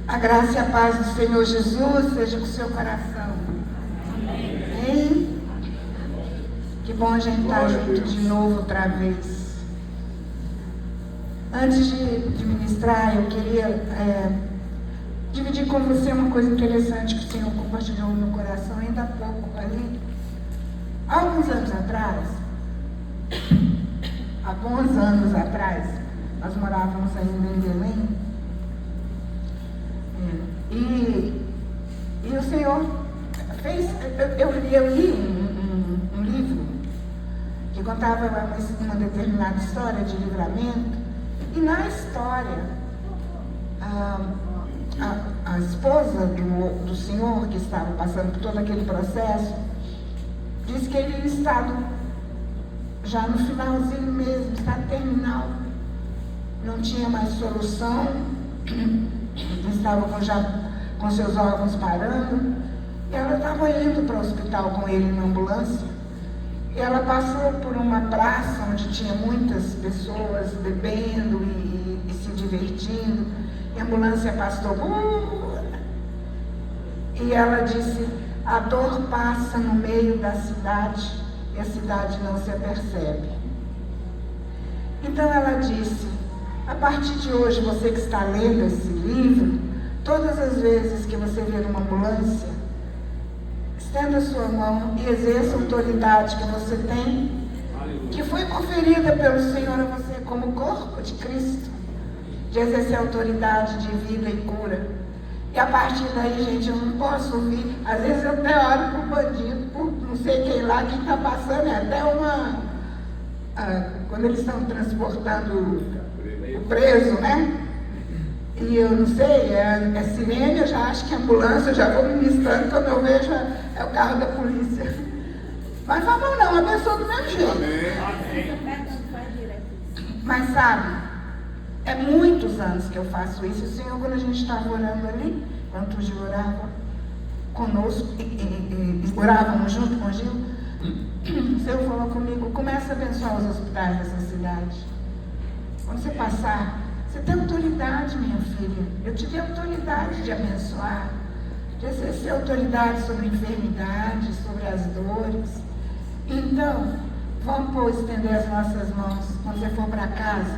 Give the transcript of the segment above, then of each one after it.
A graça e a paz do Senhor Jesus seja com o seu coração. Amém? Que bom a gente estar junto de novo outra vez. Antes de ministrar, eu queria dividir com você uma coisa interessante que o Senhor compartilhou no meu coração ainda há pouco ali. Há alguns anos atrás, há bons anos atrás, nós morávamos ainda em Belém. E o Senhor fez. Eu li um livro que contava uma determinada história de livramento, e na história a esposa do senhor que estava passando por todo aquele processo disse que ele estava já no finalzinho mesmo, estado terminal, não tinha mais solução, estava com seus órgãos parando, e ela estava indo para o hospital com ele na ambulância, e ela passou por uma praça onde tinha muitas pessoas bebendo e se divertindo, e a ambulância passou, e ela disse: a dor passa no meio da cidade e a cidade não se apercebe. Então ela disse: a partir de hoje, você que está lendo esse livro, todas as vezes que você ver uma ambulância, estenda a sua mão e exerça a autoridade que você tem, que foi conferida pelo Senhor a você como corpo de Cristo, de exercer a autoridade de vida e cura. E a partir daí, gente, eu não posso ouvir. Às vezes eu até olho para o bandido, por não sei quem lá, quem está passando, é até uma... quando eles estão transportando o preso, né? E eu não sei, é sirene, eu já acho que é ambulância, eu já vou ministrando, quando eu vejo é o carro da polícia. Mas vamos não, abençoa do mesmo jeito. Amém. Mas sabe, é muitos anos que eu faço isso. O Senhor, quando a gente estava orando ali, quando o Gil orava conosco, e orávamos junto com o Gil, o Senhor falou comigo: começa a abençoar os hospitais dessa cidade. Quando você passar, você tem autoridade, minha filha. Eu te dei autoridade de abençoar, de exercer autoridade sobre enfermidades, sobre as dores. Então, vamos estender as nossas mãos quando você for para casa.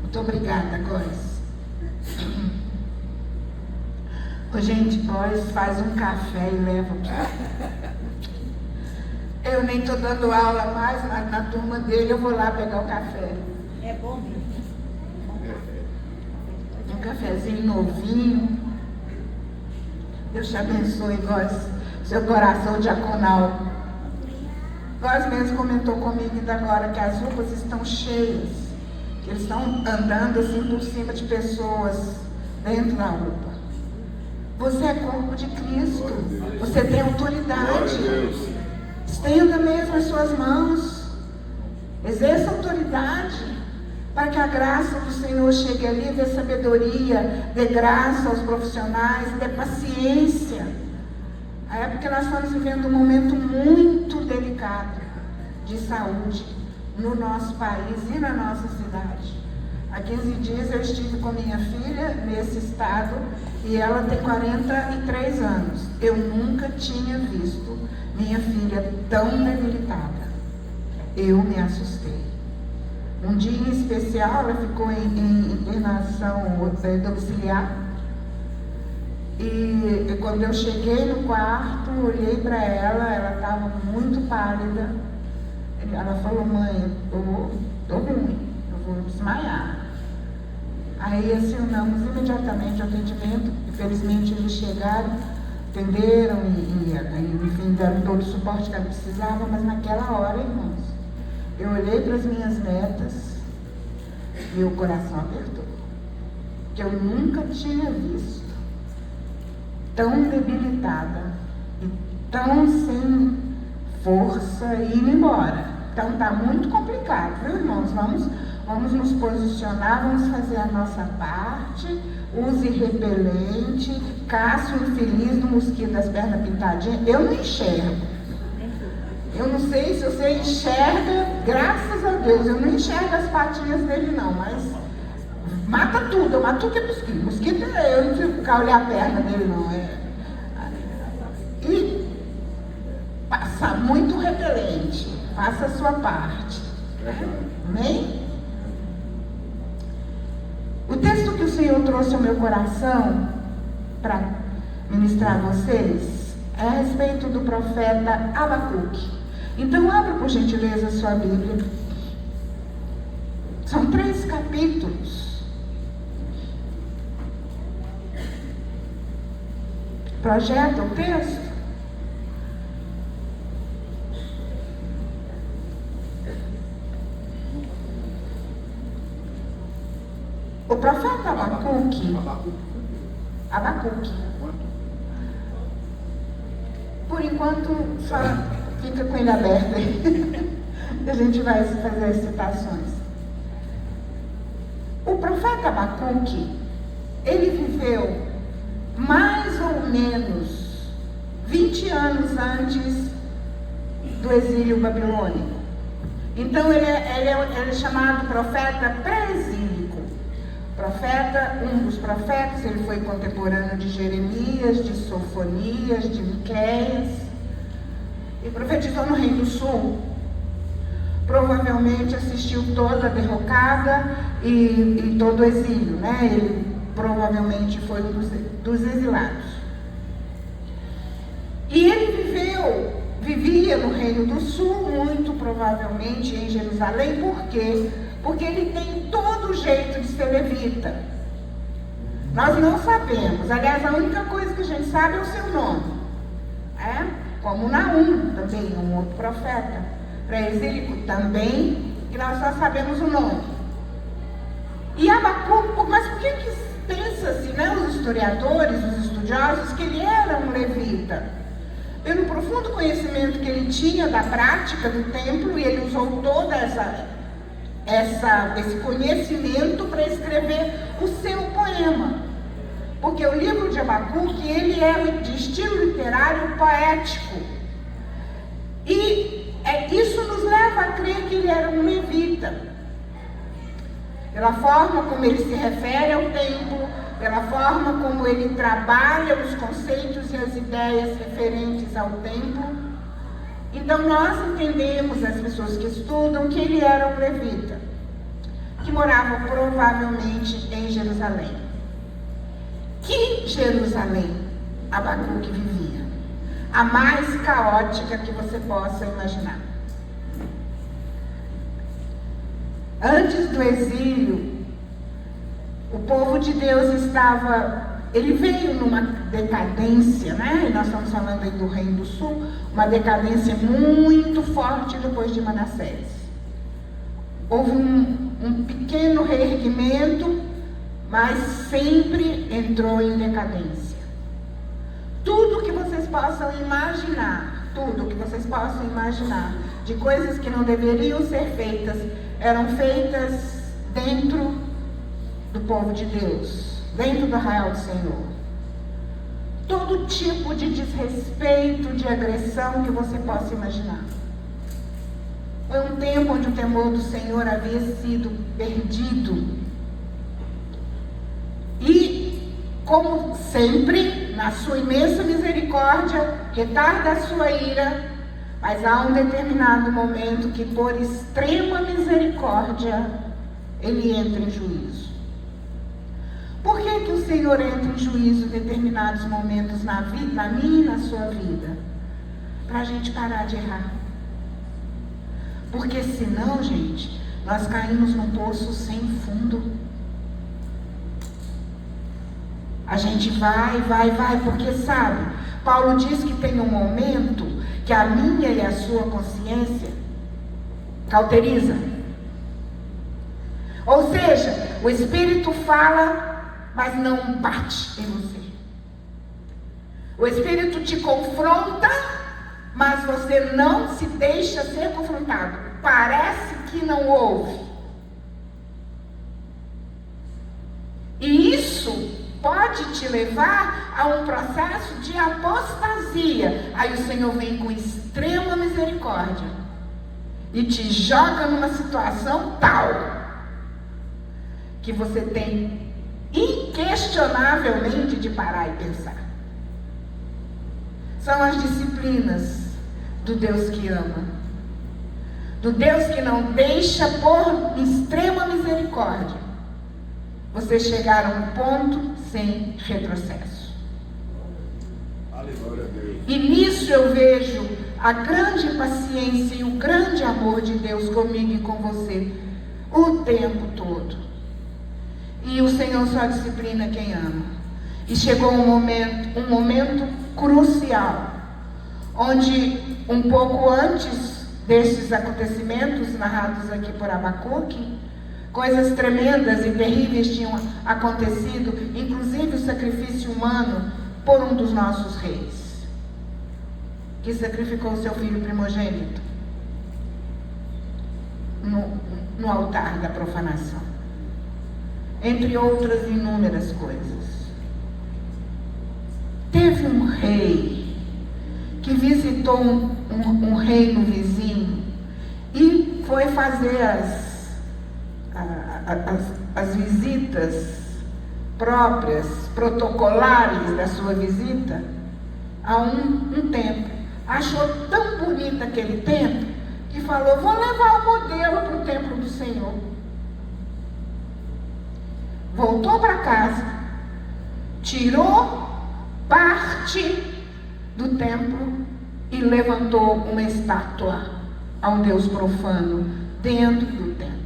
Muito obrigada, Góis. Gente, Góis faz um café e leva para... Eu nem estou dando aula mais, na turma dele eu vou lá pegar o café. É bom mesmo. Um cafezinho novinho. Deus te abençoe, Góis. Seu coração diaconal. Góis mesmo comentou comigo ainda agora que as ruas estão cheias. Eles estão andando assim por cima de pessoas dentro da UPA. Você é corpo de Cristo. Você tem autoridade. Estenda mesmo as suas mãos. Exerça autoridade para que a graça do Senhor chegue ali, dê sabedoria, dê graça aos profissionais, dê paciência. A época que nós estamos vivendo um momento muito delicado de saúde no nosso país e na nossa cidade. Há 15 dias eu estive com minha filha nesse estado e ela tem 43 anos. Eu nunca tinha visto minha filha tão debilitada. Eu me assustei. Um dia em especial ela ficou em internação domiciliar. E quando eu cheguei no quarto, olhei para ela estava muito pálida. Ela falou: mãe, eu tô ruim, eu vou desmaiar. Aí acionamos imediatamente o atendimento. Infelizmente eles chegaram, atenderam e enfim, deram todo o suporte que ela precisava, mas naquela hora, irmãos, eu olhei para as minhas netas e o coração apertou. Que eu nunca tinha visto tão debilitada e tão sem força e ir embora. Então está muito complicado, viu, irmãos? Vamos nos posicionar, vamos fazer a nossa parte. Use repelente, caça o infeliz do mosquito das pernas pintadinhas. Eu não enxergo. Eu não sei se você enxerga, graças a Deus, eu não enxergo as patinhas dele não, mas Mata tudo, eu mato tudo que é mosquito. Mosquito, eu não preciso ficar olhar a perna dele, não. E passa muito repelente. Faça a sua parte. Amém? O texto que o Senhor trouxe ao meu coração para ministrar a vocês é a respeito do profeta Abacuque. Então, abra por gentileza a sua Bíblia. São 3 capítulos. Projeta o texto. O profeta Abacuque. Por enquanto, só fica com ele aberto aí. A gente vai fazer as citações. O profeta Abacuque, ele viveu mais ou menos 20 anos antes do exílio babilônico. Então ele é chamado profeta pré-exílico. Profeta, um dos profetas, ele foi contemporâneo de Jeremias, de Sofonias, de Miqueias, e profetizou no Reino do Sul. Provavelmente assistiu toda a derrocada e todo o exílio, né? Ele provavelmente foi um dos exilados. E ele vivia no Reino do Sul, muito provavelmente em Jerusalém. Por quê? Porque ele tem todo o jeito de ser levita. Nós não sabemos. Aliás, a única coisa que a gente sabe é o seu nome. Como Naum, também, um outro profeta pré-exílico também, que nós só sabemos o nome. E Abacuque, mas por que pensa-se, né, os historiadores, os estudiosos, que ele era um levita? Pelo profundo conhecimento que ele tinha da prática do templo, e ele usou todo esse conhecimento para escrever o seu poema. Porque o livro de Abacuque, ele é de estilo literário poético. E isso nos leva a crer que ele era um levita. Pela forma como ele se refere ao templo, pela forma como ele trabalha os conceitos e as ideias referentes ao templo. Então nós entendemos, as pessoas que estudam, que ele era um levita, que morava provavelmente em Jerusalém. Que Jerusalém Abacuque vivia? A mais caótica que você possa imaginar. Antes do exílio, o povo de Deus ele veio numa decadência, né? E nós estamos falando aí do Reino do Sul, uma decadência muito forte depois de Manassés. Houve um pequeno reerguimento, mas sempre entrou em decadência. Tudo que vocês possam imaginar, de coisas que não deveriam ser feitas, eram feitas dentro do povo de Deus, dentro do arraial do Senhor. Todo tipo de desrespeito, de agressão que você possa imaginar. Foi um tempo onde o temor do Senhor havia sido perdido. E, como sempre, na sua imensa misericórdia, retarda a sua ira, mas há um determinado momento que, por extrema misericórdia, ele entra em juízo. Por que o Senhor entra em juízo em determinados momentos na minha e na sua vida? Para a gente parar de errar. Porque senão, gente, nós caímos num poço sem fundo. A gente vai, porque sabe, Paulo diz que tem um momento que a minha e a sua consciência cauteriza. Ou seja, o Espírito fala, mas não bate em você. O Espírito te confronta, mas você não se deixa ser confrontado. Parece que não ouve. E isso pode te levar a um processo de apostasia. Aí o Senhor vem com extrema misericórdia e te joga numa situação tal que você tem inquestionavelmente de parar e pensar. São as disciplinas do Deus que ama, do Deus que não deixa por extrema misericórdia você chegar a um ponto sem retrocesso. Aleluia, Deus. E nisso eu vejo a grande paciência e o grande amor de Deus comigo e com você o tempo todo. E o Senhor só disciplina quem ama. E chegou um momento crucial, onde um pouco antes desses acontecimentos narrados aqui por Abacuque, coisas tremendas e terríveis tinham acontecido, inclusive o sacrifício humano por um dos nossos reis, que sacrificou o seu filho primogênito no altar da profanação, entre outras inúmeras coisas. Teve um rei que visitou um reino vizinho e foi fazer as visitas próprias, protocolares da sua visita a um templo. Achou tão bonito aquele templo que falou: vou levar o modelo para o templo do Senhor. Voltou para casa, tirou parte do templo e levantou uma estátua a um Deus profano dentro do templo.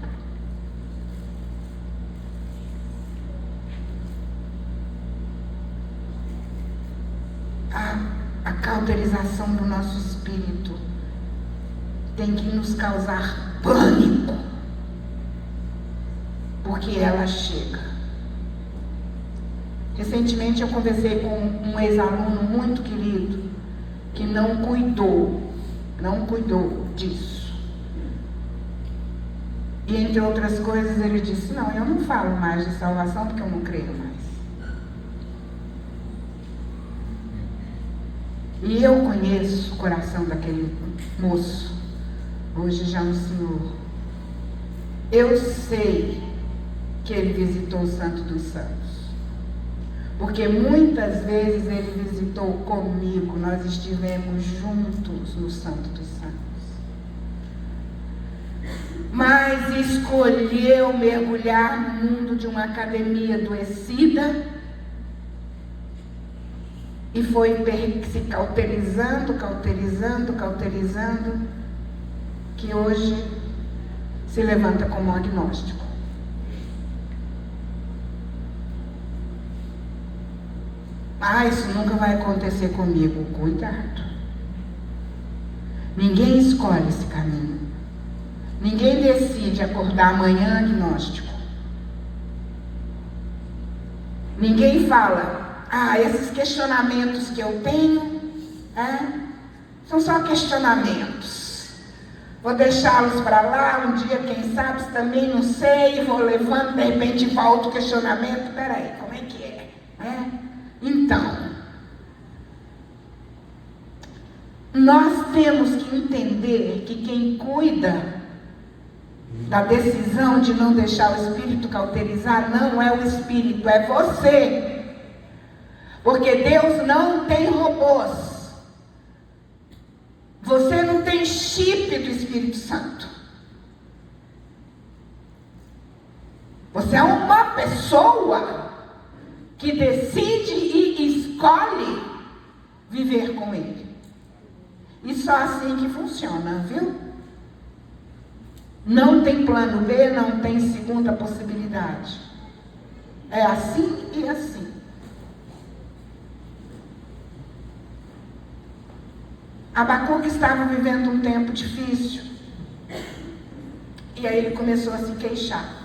A cauterização do nosso espírito tem que nos causar pânico, porque ela chega. Recentemente eu conversei com um ex-aluno muito querido que não cuidou disso. E entre outras coisas ele disse: não, eu não falo mais de salvação porque eu não creio mais. E eu conheço o coração daquele moço, hoje já um senhor. Eu sei que ele visitou o Santo dos Santos, porque muitas vezes ele visitou comigo, nós estivemos juntos no Santo dos Santos. Mas escolheu mergulhar no mundo de uma academia adoecida e foi se cauterizando, que hoje se levanta como agnóstico. Isso nunca vai acontecer comigo. Cuidado. Ninguém escolhe esse caminho. Ninguém decide acordar amanhã agnóstico. Ninguém fala: esses questionamentos que eu tenho são só questionamentos. Vou deixá-los para lá, um dia, quem sabe, também não sei, vou levando, de repente volta o questionamento. Peraí, como é que é? Então, nós temos que entender que quem cuida da decisão de não deixar o espírito cauterizar não é o espírito, é você. Porque Deus não tem robôs. Você não tem chip do Espírito Santo. Você é uma pessoa que decide e escolhe viver com Ele. E só assim que funciona, viu? Não tem plano B, não tem segunda possibilidade. É assim e assim. Abacuque estava vivendo um tempo difícil. E aí ele começou a se queixar.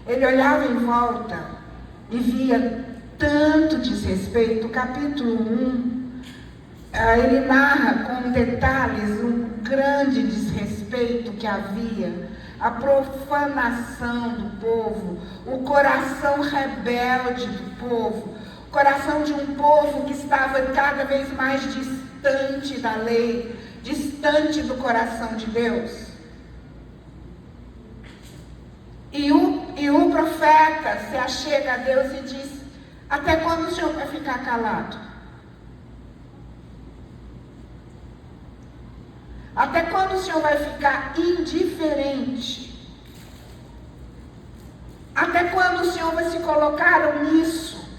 Ele olhava em volta e via tanto desrespeito. O capítulo 1, ele narra com detalhes um grande desrespeito que havia, a profanação do povo, o coração rebelde do povo, o coração de um povo que estava cada vez mais distante da lei, distante do coração de Deus. E o profeta se achega a Deus e diz: até quando o Senhor vai ficar calado? Até quando o Senhor vai ficar indiferente? Até quando o Senhor vai se colocar omisso?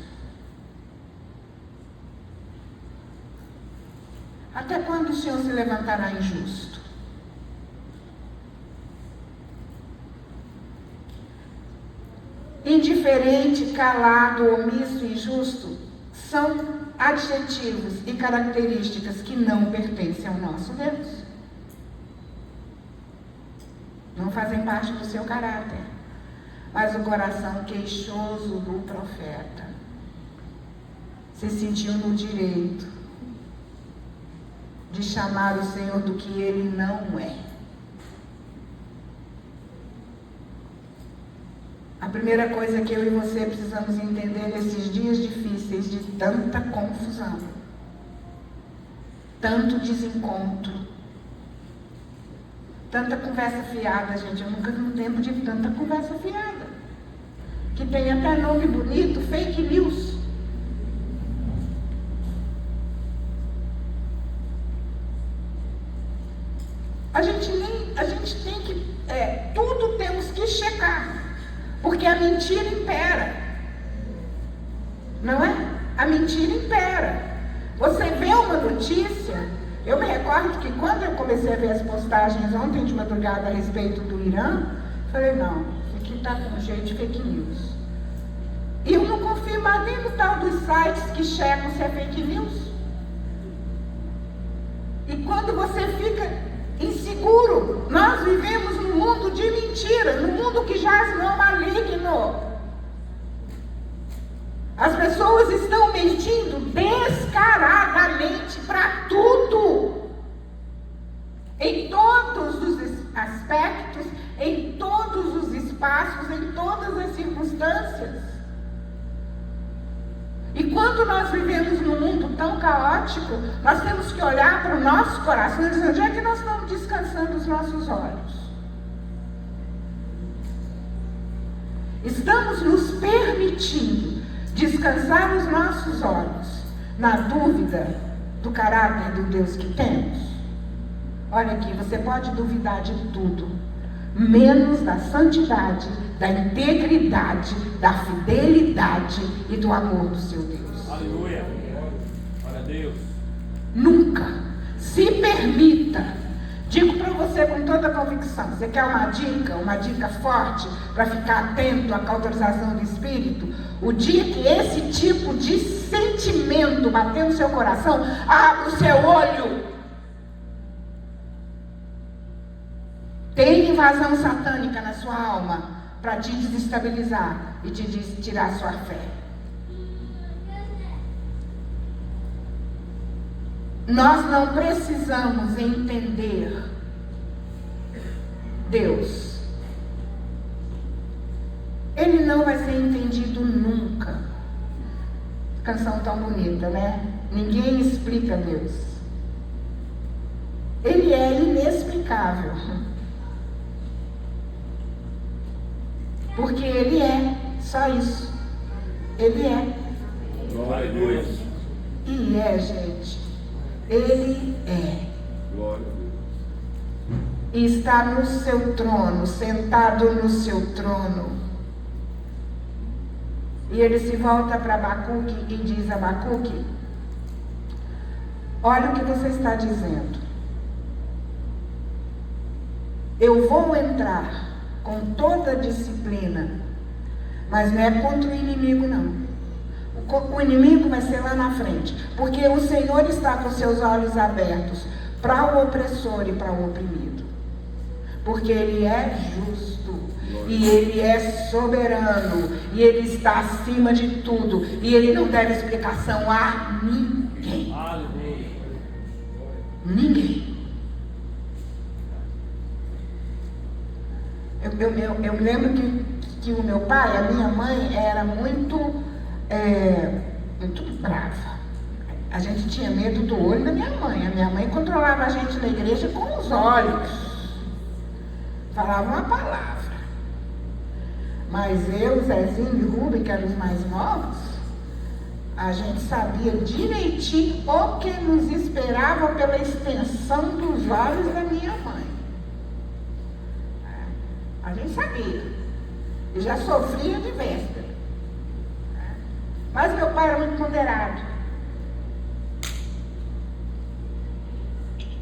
Até quando o Senhor se levantará injusto? Indiferente, calado, omisso e injusto são adjetivos e características que não pertencem ao nosso Deus. Não fazem parte do seu caráter. Mas o coração queixoso do profeta se sentiu no direito de chamar o Senhor do que ele não é. A primeira coisa que eu e você precisamos entender nesses dias difíceis de tanta confusão, tanto desencontro, tanta conversa fiada, gente. Eu nunca vi um tempo de tanta conversa fiada. Que tem até nome bonito, fake news. A gente tem que, tudo temos que checar. Porque a mentira impera. Não é? A mentira impera. Você vê uma notícia. Eu me recordo que quando eu comecei a ver as postagens ontem de madrugada a respeito do Irã, falei, não, isso aqui está com jeito de fake news. E eu não confio mais nem no tal dos sites que checam se é fake news. E quando você fica inseguro, nós vivemos num mundo de mentira, num mundo que jaz no maligno. As pessoas estão mentindo descaradamente para tudo. Em todos os aspectos, em todos os espaços, em todas as circunstâncias. E quando nós vivemos num mundo tão caótico, nós temos que olhar para o nosso coração e dizer, onde é que nós estamos descansando os nossos olhos? Estamos nos permitindo descansar os nossos olhos na dúvida do caráter do Deus que temos? Olha aqui, você pode duvidar de tudo, menos da santidade, da integridade, da fidelidade e do amor do seu Deus. Aleluia. Glória a Deus. Nunca se permita. Digo para você com toda a convicção. Você quer uma dica forte para ficar atento à cauterização do Espírito? O dia que esse tipo de sentimento bater no seu coração, abra o seu olho. Tem invasão satânica na sua alma para te desestabilizar e te tirar sua fé. Nós não precisamos entender Deus. Ele não vai ser entendido nunca. Canção tão bonita, né? Ninguém explica Deus. Ele é inexplicável. Porque ele é, só isso. Ele é. Glória a Deus. E é, gente. Ele é. Glória a Deus. E está no seu trono, sentado no seu trono. E ele se volta para Abacuque e diz a Abacuque, olha o que você está dizendo. Eu vou entrar com toda a disciplina, mas não é contra o inimigo não. O inimigo vai ser lá na frente, porque o Senhor está com seus olhos abertos para o opressor e para o oprimido, porque Ele é justo, e Ele é soberano, e Ele está acima de tudo, e Ele não deve explicação a ninguém. Ninguém. Eu me lembro que o meu pai, a minha mãe, era muito brava. A gente tinha medo do olho da minha mãe. A minha mãe controlava a gente na igreja com os olhos. Falava uma palavra. Mas eu, Zezinho e Rubem, que eram os mais novos, a gente sabia direitinho o que nos esperava pela extensão dos olhos da minha mãe. A gente sabia. E já sofria de véspera. Mas meu pai era muito ponderado.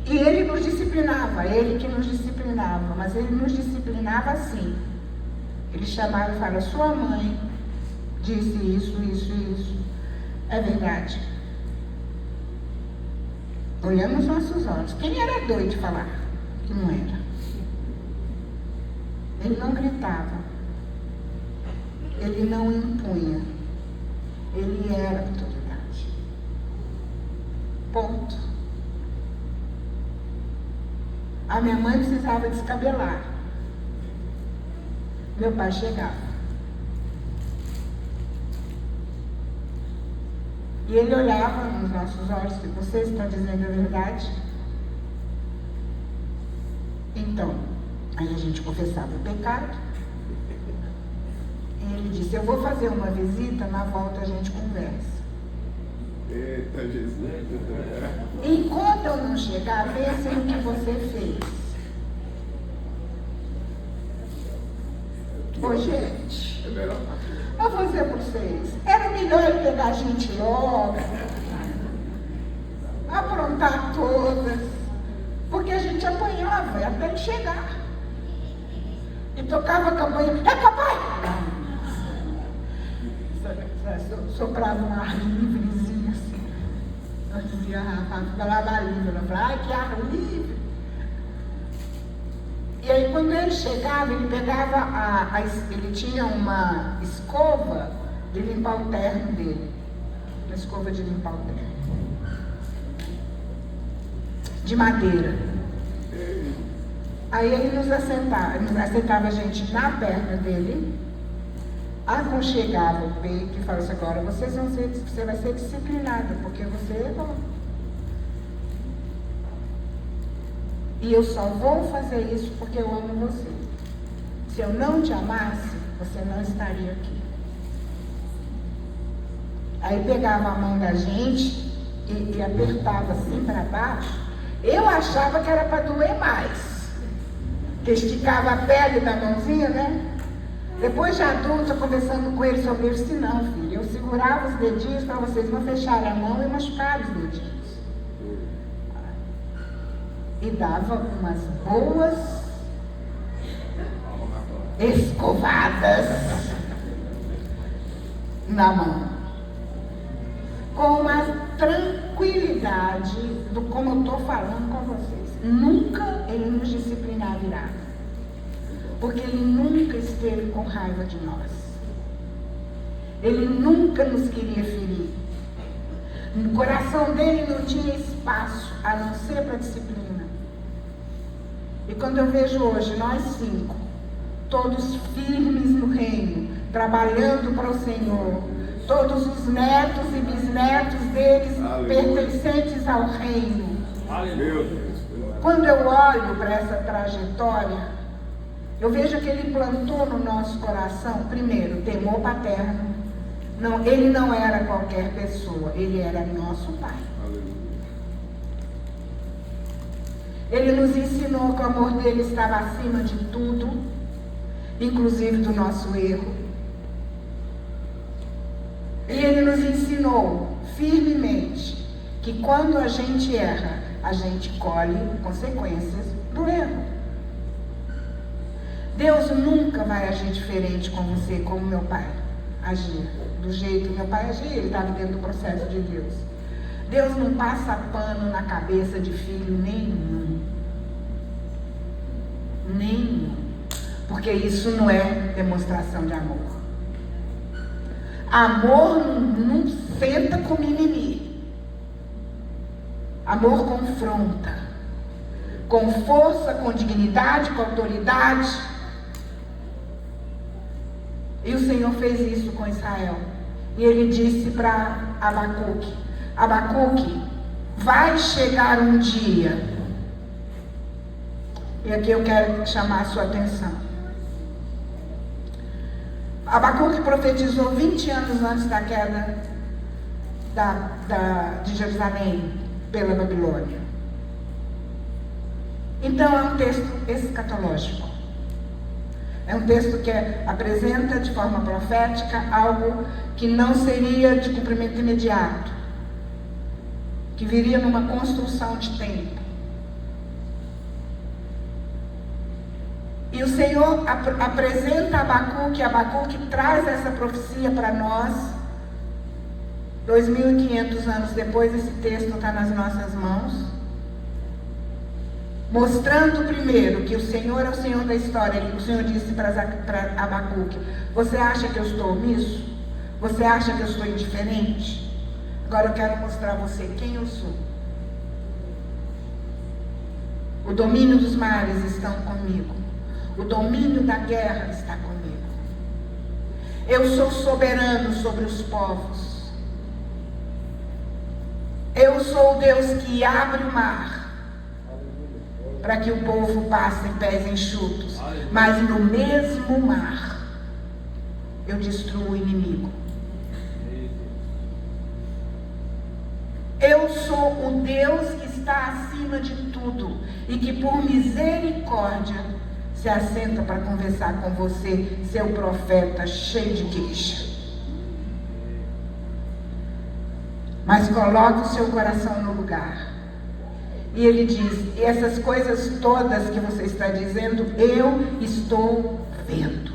E ele nos disciplinava, ele que nos disciplinava, mas ele nos disciplinava assim. Ele chamava e falava, sua mãe disse isso, isso, isso. É verdade. Olhando nos nossos olhos. Quem era doido de falar que não era? Ele não gritava. Ele não impunha. Ele era autoridade. Ponto. A minha mãe precisava descabelar. Meu pai chegava. E ele olhava nos nossos olhos, que vocês estão dizendo a verdade. Então, aí a gente confessava o pecado. E ele disse, eu vou fazer uma visita, na volta a gente conversa. Eita, Jesus. Enquanto eu não chegar, pense no que você fez. Ô, gente, eu vou dizer para vocês, era melhor ele pegar a gente logo, aprontar todas, porque a gente apanhava até ele chegar. E tocava a campainha, é papai! Soprava um ar livrezinho assim. Eu dizia, falava livre, ela falava, ai que ar livre. E aí quando ele chegava, ele pegava, ele tinha uma escova de limpar o terno dele. Uma escova de limpar o terno. De madeira. Aí ele nos assentava a gente na perna dele, aconchegava o peito e falava assim, agora você vai ser disciplinada, porque você errou. E eu só vou fazer isso porque eu amo você. Se eu não te amasse, você não estaria aqui. Aí pegava a mão da gente e apertava assim para baixo. Eu achava que era para doer mais. Que esticava a pele da mãozinha, né? Depois de adulta, conversando com ele sobre isso, disse, não, filho, eu segurava os dedinhos para vocês não fecharem a mão e machucarem os dedinhos. E dava umas boas escovadas na mão. Com uma tranquilidade do como eu estou falando com vocês. Nunca ele nos disciplinava nada. Porque ele nunca esteve com raiva de nós. Ele nunca nos queria ferir. No coração dele não tinha espaço a não ser para disciplina. E quando eu vejo hoje nós 5, todos firmes no reino, trabalhando para o Senhor, todos os netos e bisnetos deles pertencentes ao reino. Aleluia. Quando eu olho para essa trajetória, eu vejo que ele plantou no nosso coração, primeiro, temor paterno. Não, ele não era qualquer pessoa, ele era nosso pai. Ele nos ensinou que o amor dele estava acima de tudo, inclusive do nosso erro. E ele nos ensinou firmemente que quando a gente erra, a gente colhe consequências do erro. Deus nunca vai agir diferente com você como meu pai agia. Do jeito que meu pai agia, ele estava dentro do processo de Deus. Deus não passa pano na cabeça de filho nenhum. Nenhum. Porque isso não é demonstração de amor. Amor não senta com mimimi. Amor confronta. Com força, com dignidade, com autoridade. E o Senhor fez isso com Israel. E ele disse para Abacuque: Abacuque, vai chegar um dia. E aqui eu quero chamar a sua atenção. Abacuque profetizou 20 anos antes da queda de Jerusalém pela Babilônia. Então é um texto escatológico. É um texto que apresenta de forma profética algo que não seria de cumprimento imediato, que viria numa construção de tempo. E o Senhor apresenta Abacuque traz essa profecia para nós. 2.500 anos depois, esse texto está nas nossas mãos, mostrando primeiro que o Senhor é o Senhor da história. O Senhor disse para Abacuque: você acha que eu estou omisso? Você acha que eu estou indiferente? Agora eu quero mostrar a você quem eu sou. O domínio dos mares estão comigo. O domínio da guerra está comigo. Eu sou soberano sobre os povos. Eu sou o Deus que abre o mar para que o povo passe em pés enxutos. Mas no mesmo mar eu destruo o inimigo. Eu sou o Deus que está acima de tudo e que por misericórdia se assenta para conversar com você, seu profeta cheio de queixa. Mas coloque o seu coração no lugar. E ele diz: e essas coisas todas que você está dizendo, eu estou vendo.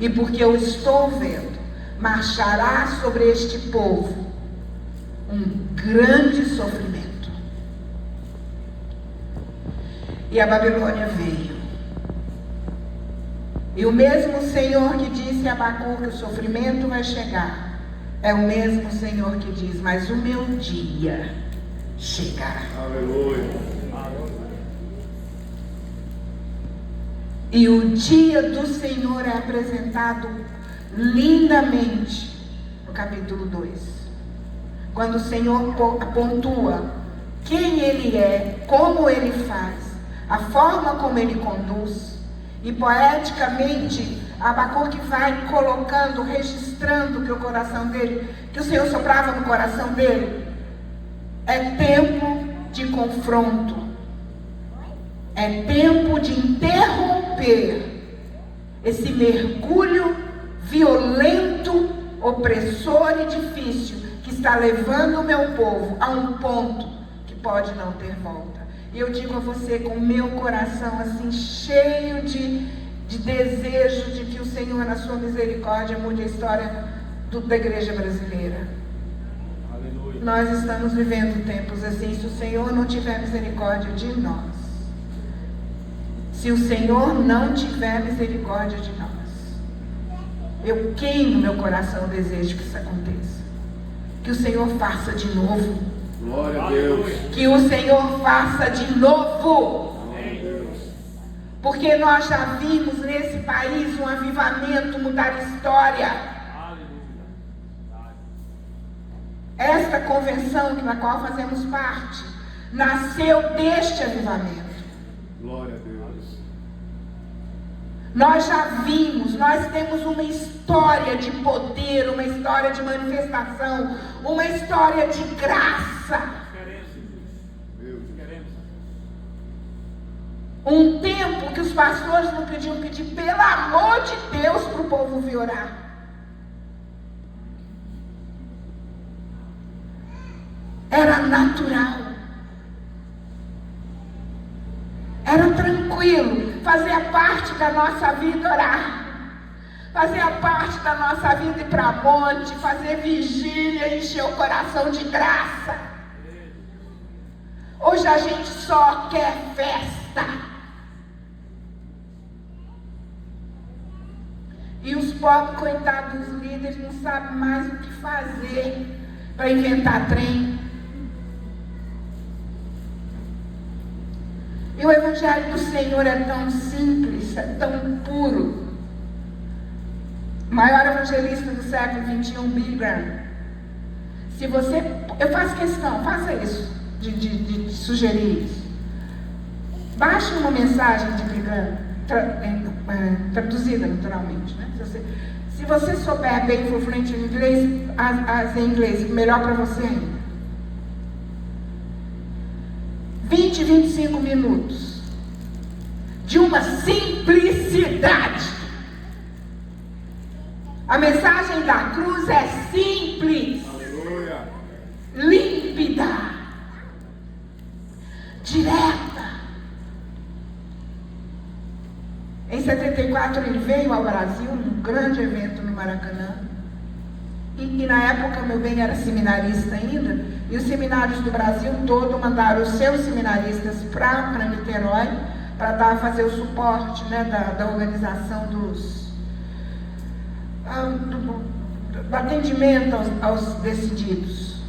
E porque eu estou vendo, marchará sobre este povo um grande sofrimento. E a Babilônia veio. E o mesmo Senhor que disse a Abacuque que o sofrimento vai chegar, é o mesmo Senhor que diz: mas o meu dia chegará. Aleluia. E o dia do Senhor é apresentado lindamente no capítulo 2. Quando o Senhor pontua quem Ele é, como Ele faz, a forma como Ele conduz. E poeticamente Abacuque vai colocando, registrando que o coração dele, que o Senhor soprava no coração dele. É tempo de confronto. É tempo de interromper esse mergulho violento, opressor e difícil que está levando o meu povo a um ponto que pode não ter volta. E eu digo a você com o meu coração assim cheio de desejo de que o Senhor, na sua misericórdia, mude a história da igreja brasileira. Aleluia. Nós estamos vivendo tempos assim. Se o Senhor não tiver misericórdia de nós, se o Senhor não tiver misericórdia de nós, eu queimo meu coração o desejo que isso aconteça. Que o Senhor faça de novo. Glória a Deus. Que o Senhor faça de novo. Porque nós já vimos nesse país um avivamento mudar a história. Esta convenção na qual fazemos parte nasceu deste avivamento. Glória a Deus. Nós já vimos, nós temos uma história de poder, uma história de manifestação, uma história de graça. Um tempo que os pastores não podiam pedir, pelo amor de Deus, para o povo vir orar. Era natural. Era tranquilo. Fazia parte da nossa vida orar. Fazia parte da nossa vida ir para monte, fazer vigília, encher o coração de graça. Hoje a gente só quer festa. E os pobres, coitados dos líderes, não sabem mais o que fazer para inventar trem. E o Evangelho do Senhor é tão simples, é tão puro. O maior evangelista do século XXI, Billy Graham. Se você, eu faço questão, faça isso, de sugerir isso. Baixe uma mensagem de Billy Graham. traduzida naturalmente, né? Se você souber bem, for fluente em inglês, em inglês, melhor para você ainda. 20, 25 minutos de uma simplicidade. A mensagem da cruz é simples, Aleluia. límpida, direta. Em 74 ele veio ao Brasil, num grande evento no Maracanã. E na época meu bem era seminarista ainda, e os seminários do Brasil todo mandaram os seus seminaristas para Niterói, para fazer o suporte, né, da organização do atendimento aos decididos.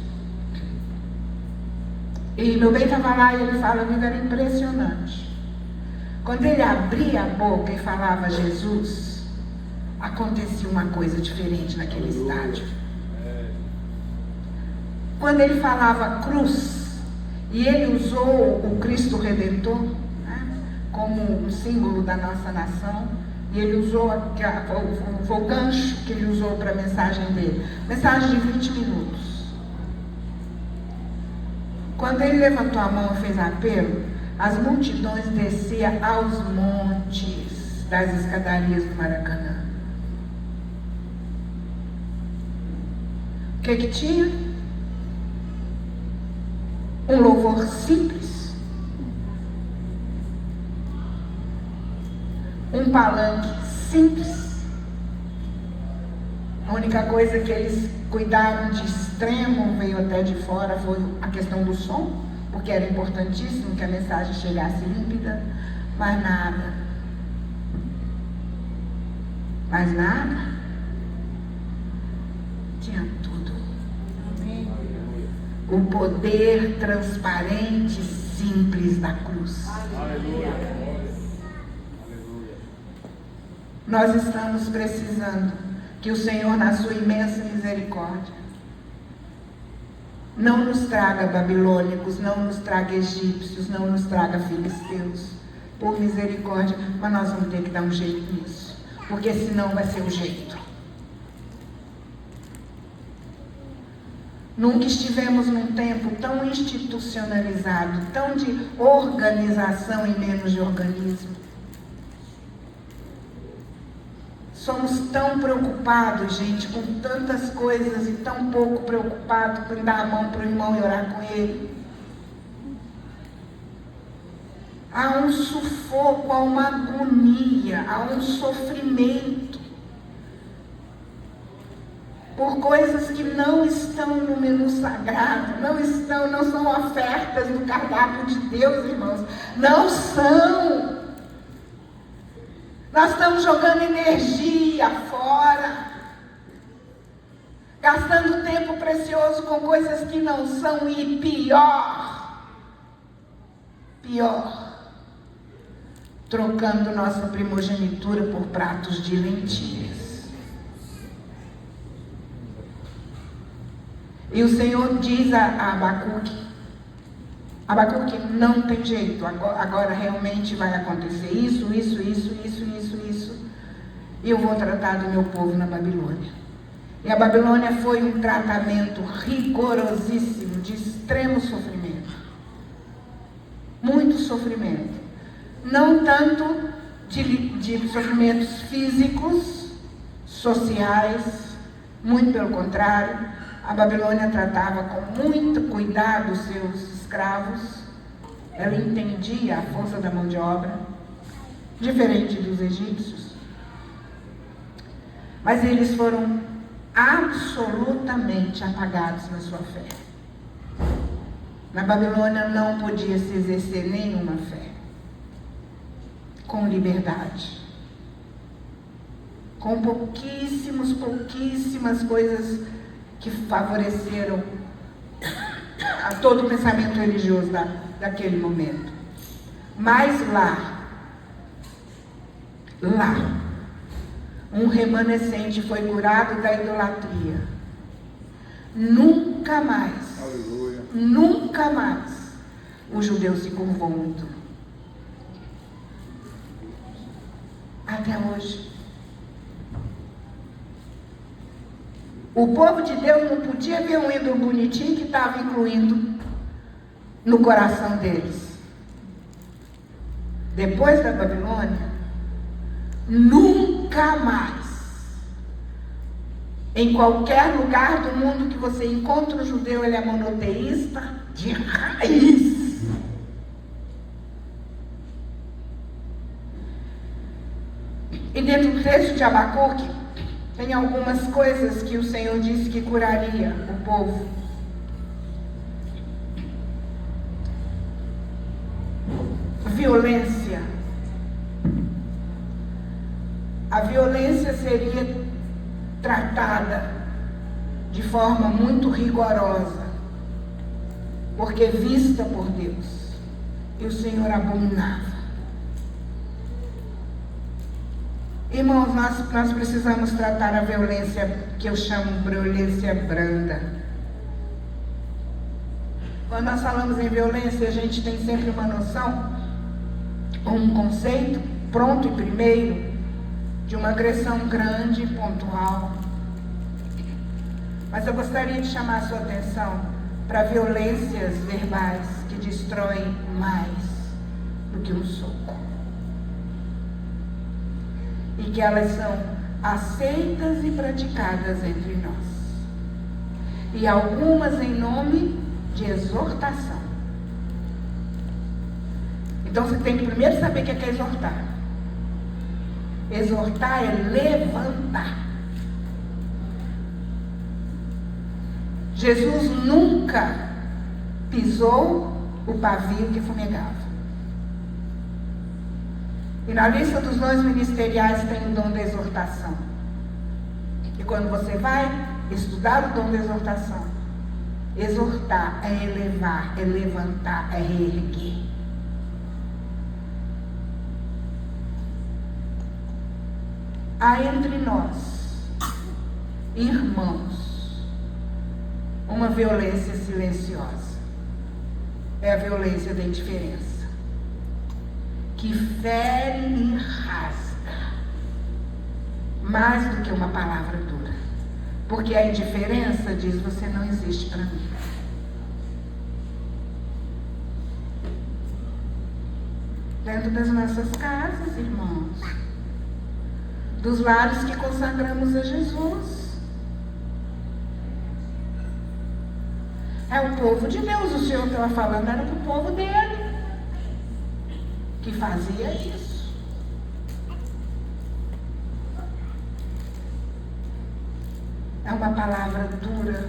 E meu bem estava lá e ele fala, era impressionante. Quando ele abria a boca e falava Jesus, acontecia uma coisa diferente naquele estádio. Quando ele falava cruz, e ele usou o Cristo Redentor, né, como um símbolo da nossa nação, e ele usou o gancho que ele usou para a mensagem dele. Mensagem de 20 minutos. Quando ele levantou a mão e fez apelo, as multidões desciam aos montes das escadarias do Maracanã. O que tinha? Um louvor simples. Um palanque simples. A única coisa que eles cuidaram de extremo, veio até de fora, foi a questão do som, porque era importantíssimo que a mensagem chegasse límpida, mas nada. Mas nada. Tinha tudo. O poder transparente, simples da cruz. Aleluia. Nós estamos precisando que o Senhor, na sua imensa misericórdia, não nos traga babilônicos, não nos traga egípcios, não nos traga filisteus, por misericórdia, mas nós vamos ter que dar um jeito nisso, porque senão vai ser o jeito. Nunca estivemos num tempo tão institucionalizado, tão de organização e menos de organismo. Somos tão preocupados, gente, com tantas coisas e tão pouco preocupados com dar a mão para o irmão e orar com ele. Há um sufoco, há uma agonia, há um sofrimento por coisas que não estão no menu sagrado, não são ofertas do cardápio de Deus, irmãos. Não são. Nós estamos jogando energia fora, gastando tempo precioso com coisas que não são, e pior, trocando nossa primogenitura por pratos de lentilhas. E o Senhor diz a Abacuque, não tem jeito, agora realmente vai acontecer isso, e eu vou tratar do meu povo na Babilônia. E a Babilônia foi um tratamento rigorosíssimo, de extremo sofrimento. Muito sofrimento. Não tanto de sofrimentos físicos, sociais, muito pelo contrário. A Babilônia tratava com muito cuidado os seus escravos. Ela entendia a força da mão de obra, diferente dos egípcios. Mas eles foram absolutamente apagados na sua fé. Na Babilônia não podia se exercer nenhuma fé com liberdade, com pouquíssimas coisas que favoreceram a todo o pensamento religioso daquele momento. Mas lá, um remanescente foi curado da idolatria. Nunca mais, Aleluia. nunca mais o judeu se curvou muito. até hoje. O povo de Deus não podia ver um ídolo bonitinho que estava incluindo no coração deles. Depois da Babilônia, nunca mais, em qualquer lugar do mundo que você encontra o judeu, ele é monoteísta de raiz. E dentro do texto de Abacuque, tem algumas coisas que o Senhor disse que curaria o povo. Violência. A violência seria tratada de forma muito rigorosa, porque vista por Deus. E o Senhor abominava. Irmãos, nós precisamos tratar a violência que eu chamo de violência branda. Quando nós falamos em violência, a gente tem sempre uma noção, um conceito pronto e primeiro, de uma agressão grande e pontual. Mas eu gostaria de chamar a sua atenção para violências verbais que destroem mais do que um soco. E que elas são aceitas e praticadas entre nós. E algumas em nome de exortação. Então você tem que primeiro saber o que é exortar. Exortar é levantar. Jesus nunca pisou o pavio que fumegava. E na lista dos dons ministeriais tem o dom da exortação. E quando você vai estudar o dom da exortação, exortar é elevar, é levantar, é reerguer. Há entre nós, irmãos, uma violência silenciosa. É a violência da indiferença, que fere e rasga mais do que uma palavra dura. Porque a indiferença diz: você não existe para mim. Dentro das nossas casas, irmãos, dos lares que consagramos a Jesus, é o povo de Deus. O Senhor estava falando, era para o povo dele que fazia isso. É uma palavra dura,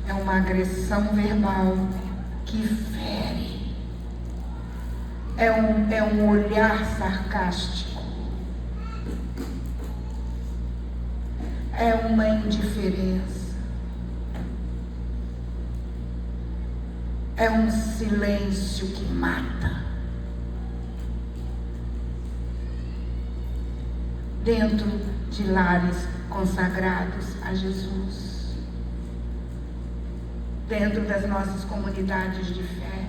é uma agressão verbal que fere, é um olhar sarcástico, é uma indiferença, é um silêncio que mata. Dentro de lares consagrados a Jesus, dentro das nossas comunidades de fé.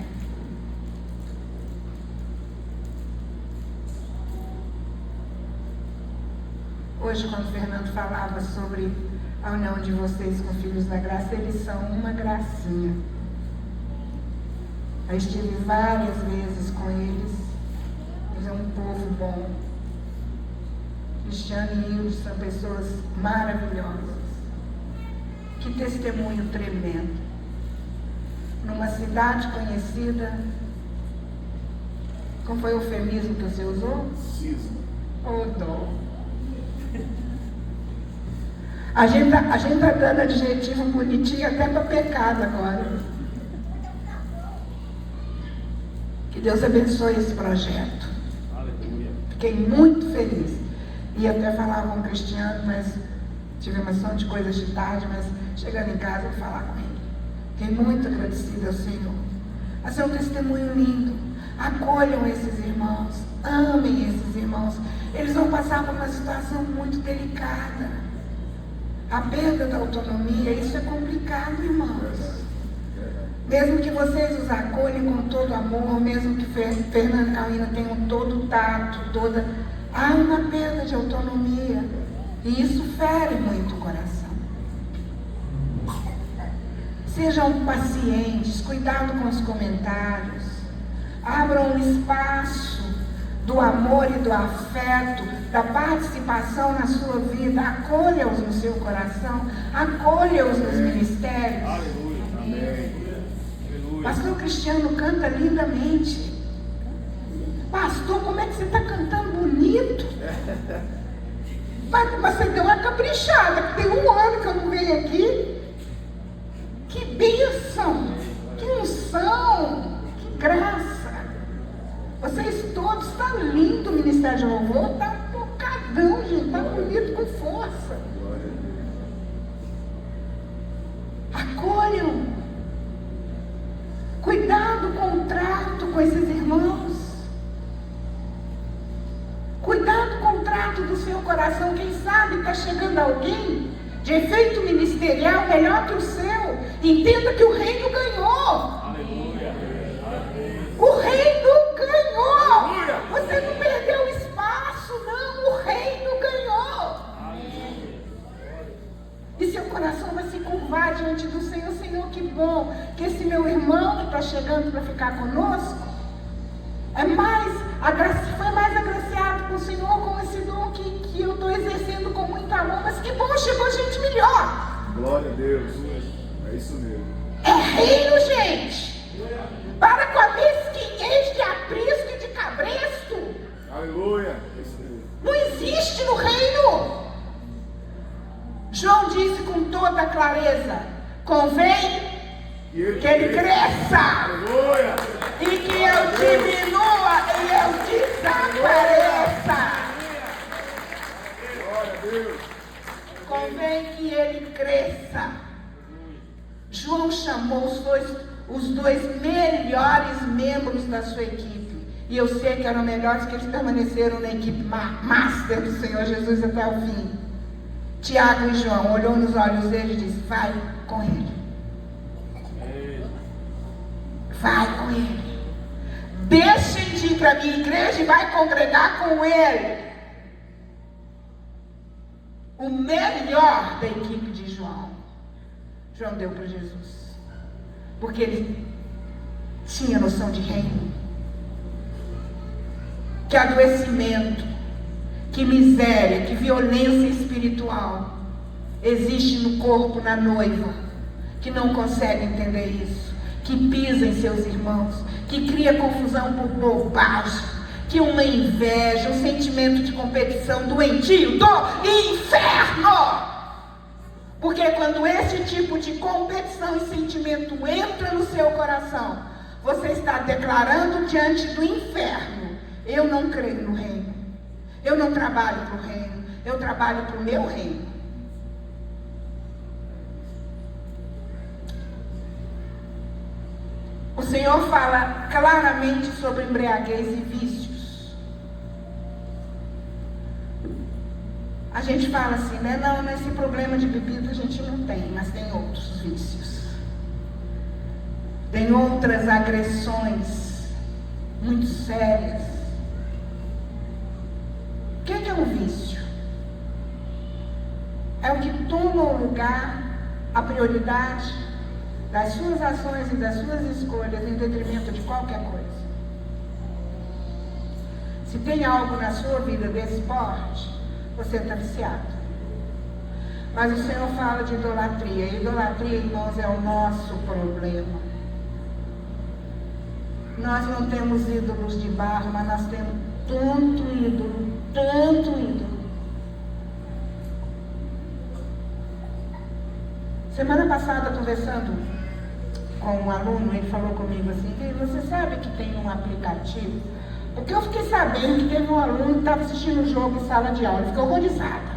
Hoje, quando o Fernando falava sobre a união de vocês com Filhos da Graça, eles são uma gracinha. Eu estive várias vezes com eles. Eles são um povo bom. Cristiano e Hilde são pessoas maravilhosas. Que testemunho tremendo. Numa cidade conhecida, como foi o eufemismo que você usou? Cisma. Oh, dó. A gente tá dando adjetivo bonitinho até para pecado agora. Que Deus abençoe esse projeto. Aleluia. Fiquei muito feliz. Ia até falar com o Cristiano, mas tive uma ação de coisas de tarde, mas chegando em casa eu vou falar com ele. Fiquei muito agradecida ao Senhor. Mas é um testemunho lindo. Acolham esses irmãos, amem esses irmãos. Eles vão passar por uma situação muito delicada. A perda da autonomia, isso é complicado, irmãos. Mesmo que vocês os acolhem com todo amor, mesmo que Fernando e Carolina tenham todo o tato, há uma perda de autonomia e isso fere muito o coração. Sejam pacientes, cuidado com os comentários, abram um espaço do amor e do afeto, da participação na sua vida, acolha-os no seu coração, acolha-os nos ministérios. Aleluia. Amém. Pastor Cristiano canta lindamente. Pastor, como é que você está cantando bonito? Mas você deu uma caprichada, que tem 1 ano que eu não venho aqui. Que bênção, que unção, que graça. Vocês todos, está lindo o Ministério de Louvor, está focadão, gente, está bonito com força. Acolham. Cuidado com o trato com esses irmãos. Cuidado com o trato do seu coração. Quem sabe está chegando alguém de efeito ministerial melhor que o seu. Entenda que o reino ganhou. Aleluia. O reino ganhou. Aleluia. Você não perdeu espaço, não. O reino ganhou. Aleluia. E seu coração vai se curvar diante do Senhor. Senhor, que bom que esse meu irmão que está chegando para ficar conosco foi mais agraciado com o Senhor, com esse dom que eu estou exercendo com muito amor. Mas que bom, chegou gente melhor. Glória a Deus. É isso mesmo. É reino, gente. Para com a mesquinhez de aprisco e de cabresto. Aleluia. É isso mesmo. Não existe no reino. João disse com toda clareza: convém que ele cresça. Aleluia. E que eu diminua e eu desapareça. Glória a Deus. Convém que ele cresça. João chamou os dois melhores membros da sua equipe. E eu sei que eram melhores, que eles permaneceram na equipe master do Senhor Jesus até o fim. Tiago e João olhou nos olhos dele e disse: vai com ele. Vai com ele. Deixem de ir para a minha igreja e vai congregar com ele. O melhor da equipe de João deu para Jesus. Porque ele tinha noção de reino. Que adoecimento, que miséria, que violência espiritual existe no corpo, na noiva, que não consegue entender isso, que pisa em seus irmãos, que cria confusão por bobagem, que uma inveja, um sentimento de competição doentio do inferno. Porque quando esse tipo de competição e sentimento entra no seu coração, você está declarando diante do inferno: eu não creio no reino, eu não trabalho para o reino, eu trabalho para o meu reino. O Senhor fala claramente sobre embriaguez e vícios. A gente fala assim, né? Não, nesse problema de bebida a gente não tem, mas tem outros vícios. Tem outras agressões muito sérias. O que é um vício? É o que toma o lugar, a prioridade das suas ações e das suas escolhas em detrimento de qualquer coisa. Se tem algo na sua vida desse porte, você está viciado. Mas o Senhor fala de idolatria. E idolatria, irmãos, é o nosso problema. Nós não temos ídolos de barro, mas nós temos tanto ídolo, tanto ídolo. Semana passada, conversando com um aluno, ele falou comigo assim: você sabe que tem um aplicativo? Porque eu fiquei sabendo que teve um aluno que estava assistindo o jogo em sala de aula, ele ficou horrorizado.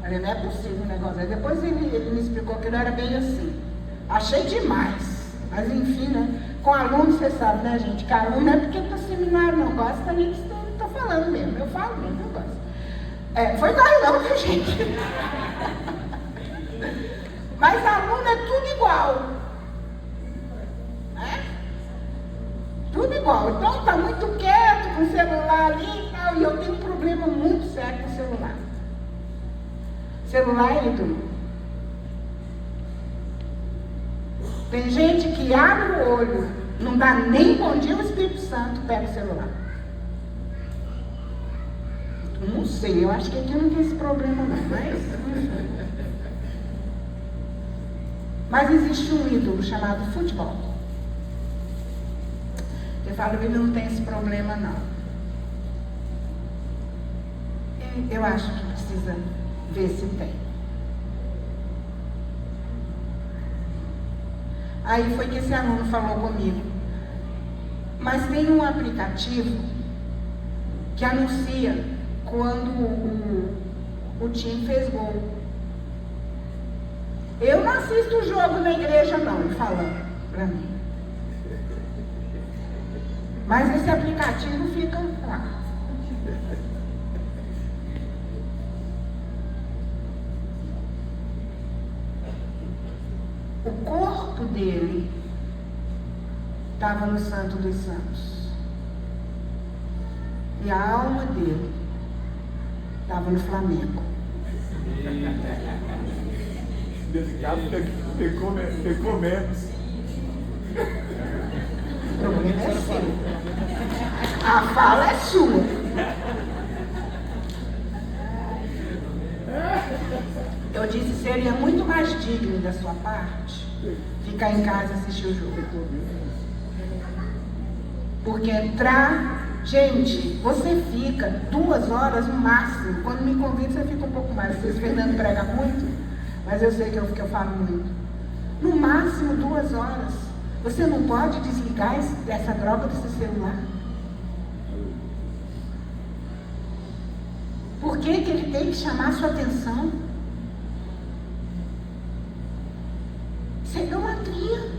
Falei, não é possível um negócio. Aí depois ele me explicou que não era bem assim. Achei demais. Mas enfim, né? Com aluno, você sabe, né, gente? Que aluno não é porque no seminário não gosta, nem que estou falando mesmo. Eu falo mesmo, eu gosto. Foi nós não, viu, gente? Mas aluno é tudo igual. Tudo igual. Então tá muito quieto com o celular ali e tal. e eu tenho um problema muito sério com o celular. Celular é ídolo. Tem gente que abre o olho, não dá nem bom dia ao Espírito Santo, pega o celular. Não sei, eu acho que aqui não tem esse problema não, mas existe um ídolo chamado futebol. Eu falo, ele não tem esse problema não. Eu acho que precisa ver se tem. Aí foi que esse aluno falou comigo. Mas tem um aplicativo que anuncia quando o time fez gol. Eu não assisto o jogo na igreja não, falando pra mim. Mas esse aplicativo fica lá. O corpo dele estava no Santo dos Santos. E a alma dele estava no Flamengo. Nesse caso, pecou menos. O problema é seu. A fala é sua. Eu disse, seria muito mais digno da sua parte ficar em casa e assistir o jogo. Porque entrar... Gente, você fica 2 horas no máximo. Quando me convida, você fica um pouco mais. Vocês, Fernando prega muito, mas eu sei que eu falo muito. No máximo 2 horas. Você não pode desligar essa droga desse celular. Por que ele tem que chamar a sua atenção? Isso é idolatria.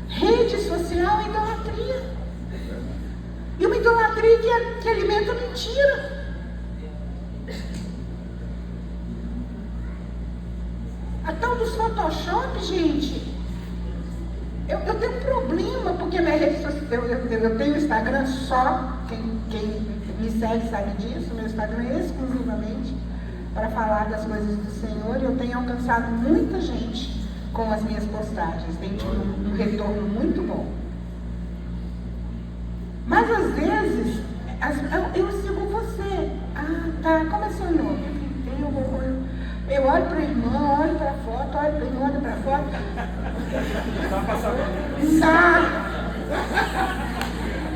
Rede social é idolatria. E uma idolatria que alimenta mentira. A tal dos Photoshop, gente. Eu tenho um problema, porque minha rede social, eu tenho Instagram só, quem me segue sabe disso, meu Instagram é exclusivamente para falar das coisas do Senhor, e eu tenho alcançado muita gente com as minhas postagens, tem tido um retorno muito bom. Mas às vezes, eu sigo você. Ah, tá, como é seu nome? Eu olho para a irmã, olho para a foto, olho para a irmã, olho para a foto. Dá para saber.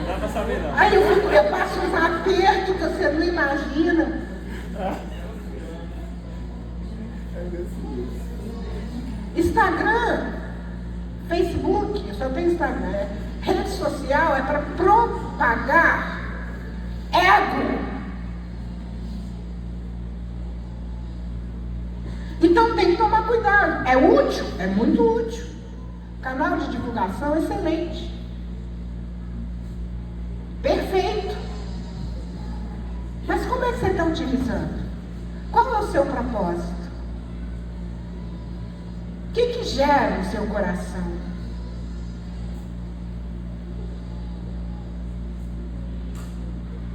Dá para saber não. Aí eu passo uns apertos que você não imagina. Instagram, Facebook, eu só tenho Instagram. Rede social é para propagar ego. Então tem que tomar cuidado. É útil? É muito útil. Canal de divulgação excelente. Perfeito. Mas como é que você está utilizando? Qual é o seu propósito? O que gera no seu coração?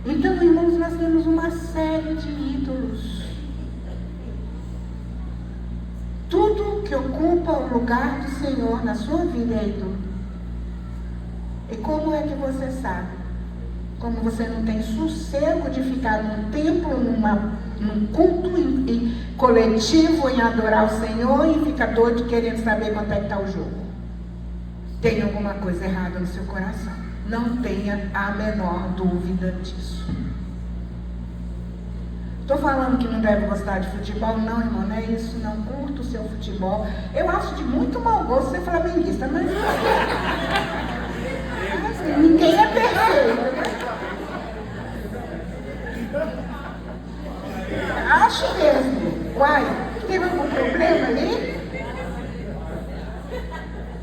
Então, irmãos, nós temos uma série de ídolos. Tudo que ocupa o lugar do Senhor na sua vida é ídolo. E como é que você sabe? Como você não tem sossego de ficar num templo, num culto coletivo em adorar o Senhor e fica doido querendo saber quanto é que está o jogo. Tem alguma coisa errada no seu coração. Não tenha a menor dúvida disso. Estou falando que não deve gostar de futebol? Não, irmão, não é isso. Não curto o seu futebol. Eu acho de muito mau gosto ser flamenguista, mas ninguém é perfeito, né? Acho mesmo. Uai, teve algum problema ali?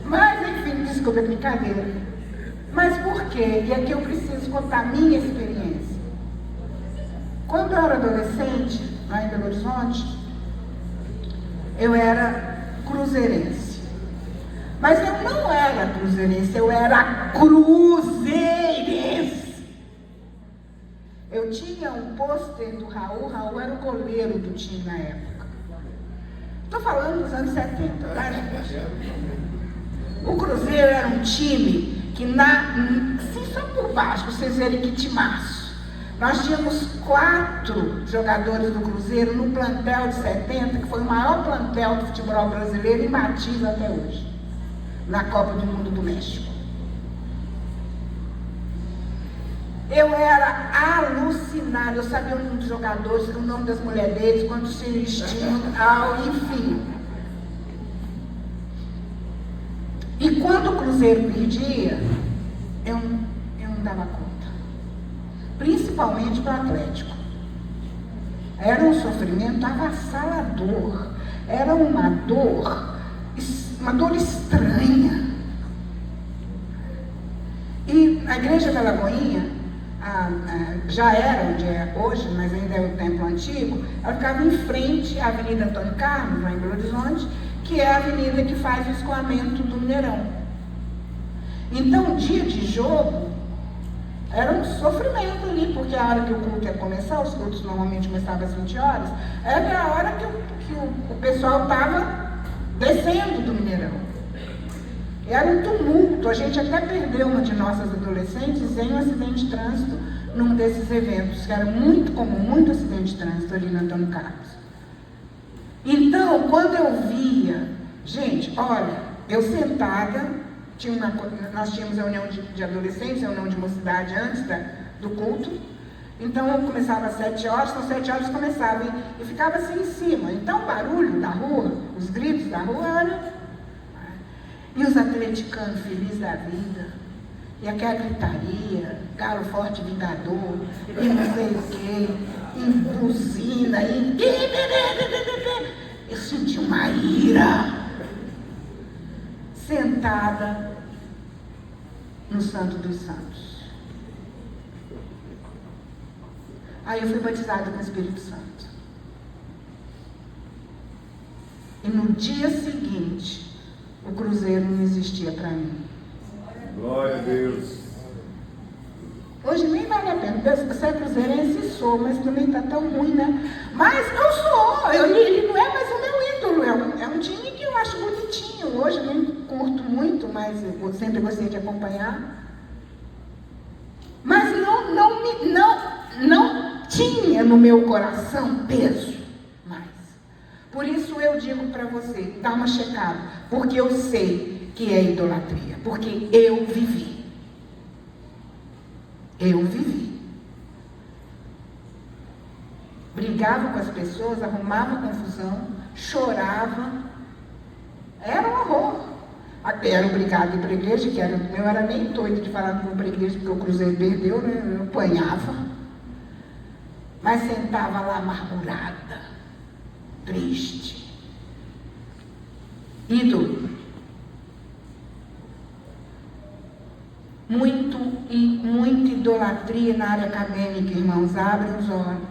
Mas, enfim, desculpa a brincadeira. Mas por quê? E aqui eu preciso contar a minha experiência. Quando eu era adolescente, lá em Belo Horizonte, eu era cruzeirense. Mas eu não era cruzeirense, eu era cruzeirense. Eu tinha um pôster do Raul era o goleiro do time na época. Estou falando dos anos 70, tá, gente? O Cruzeiro era um time que, assim, só por baixo, vocês verem que timaço. Nós tínhamos 4 jogadores do Cruzeiro no plantel de 70, que foi o maior plantel do futebol brasileiro, imbatível até hoje, na Copa do Mundo do México. Eu era alucinada, eu sabia o nome dos jogadores, o nome das mulheres deles, quantos filhos tinham, enfim. E quando o Cruzeiro perdia, eu não dava conta. Principalmente para o Atlético. Era um sofrimento avassalador. Era uma dor estranha. E a Igreja da Lagoinha, já era onde é hoje, mas ainda é um templo antigo, ela ficava em frente à Avenida Antônio Carlos, lá em Belo Horizonte, que é a avenida que faz o escoamento do Mineirão. Então, dia de jogo, era um sofrimento ali, porque a hora que o culto ia começar, os cultos normalmente começavam às 20 horas, era a hora que o pessoal estava descendo do Mineirão. Era um tumulto, a gente até perdeu uma de nossas adolescentes em um acidente de trânsito num desses eventos, que era muito comum, muito acidente de trânsito ali no Antônio Carlos. Então, quando eu via, gente, olha, eu sentada, nós tínhamos reunião de adolescentes, reunião de mocidade antes do culto, então eu começava às 7 horas, às 7 horas começava e ficava assim em cima. Então o barulho da rua, os gritos da rua eram... E os atleticanos felizes da vida, e aquela gritaria, galo forte vingador, e não sei o quê, e buzina, e... Eu senti uma ira. Sentada no Santo dos Santos. Aí eu fui batizada com o Espírito Santo. E no dia seguinte, o Cruzeiro não existia para mim. Glória a Deus. Hoje nem vale a pena. Você é cruzeirense, sou, mas também está tão ruim, né? Mas eu sou. Ele não é mais o meu ídolo. É um time que eu acho bonitinho. Hoje eu não curto muito, mas eu sempre gostei de acompanhar. Mas não tinha no meu coração peso mais. Por isso eu digo para você, dá uma checada. Porque eu sei que é idolatria. Porque eu vivi. Eu vivi. Brigava com as pessoas, arrumava confusão, chorava. Era um horror. Era obrigado a ir para a igreja, que eu era nem doido de falar que vou para a igreja, porque o Cruzeiro perdeu, né? Eu apanhava. Mas sentava lá amargurada, triste. Ídolo. Muita idolatria na área acadêmica, irmãos, abrem os olhos.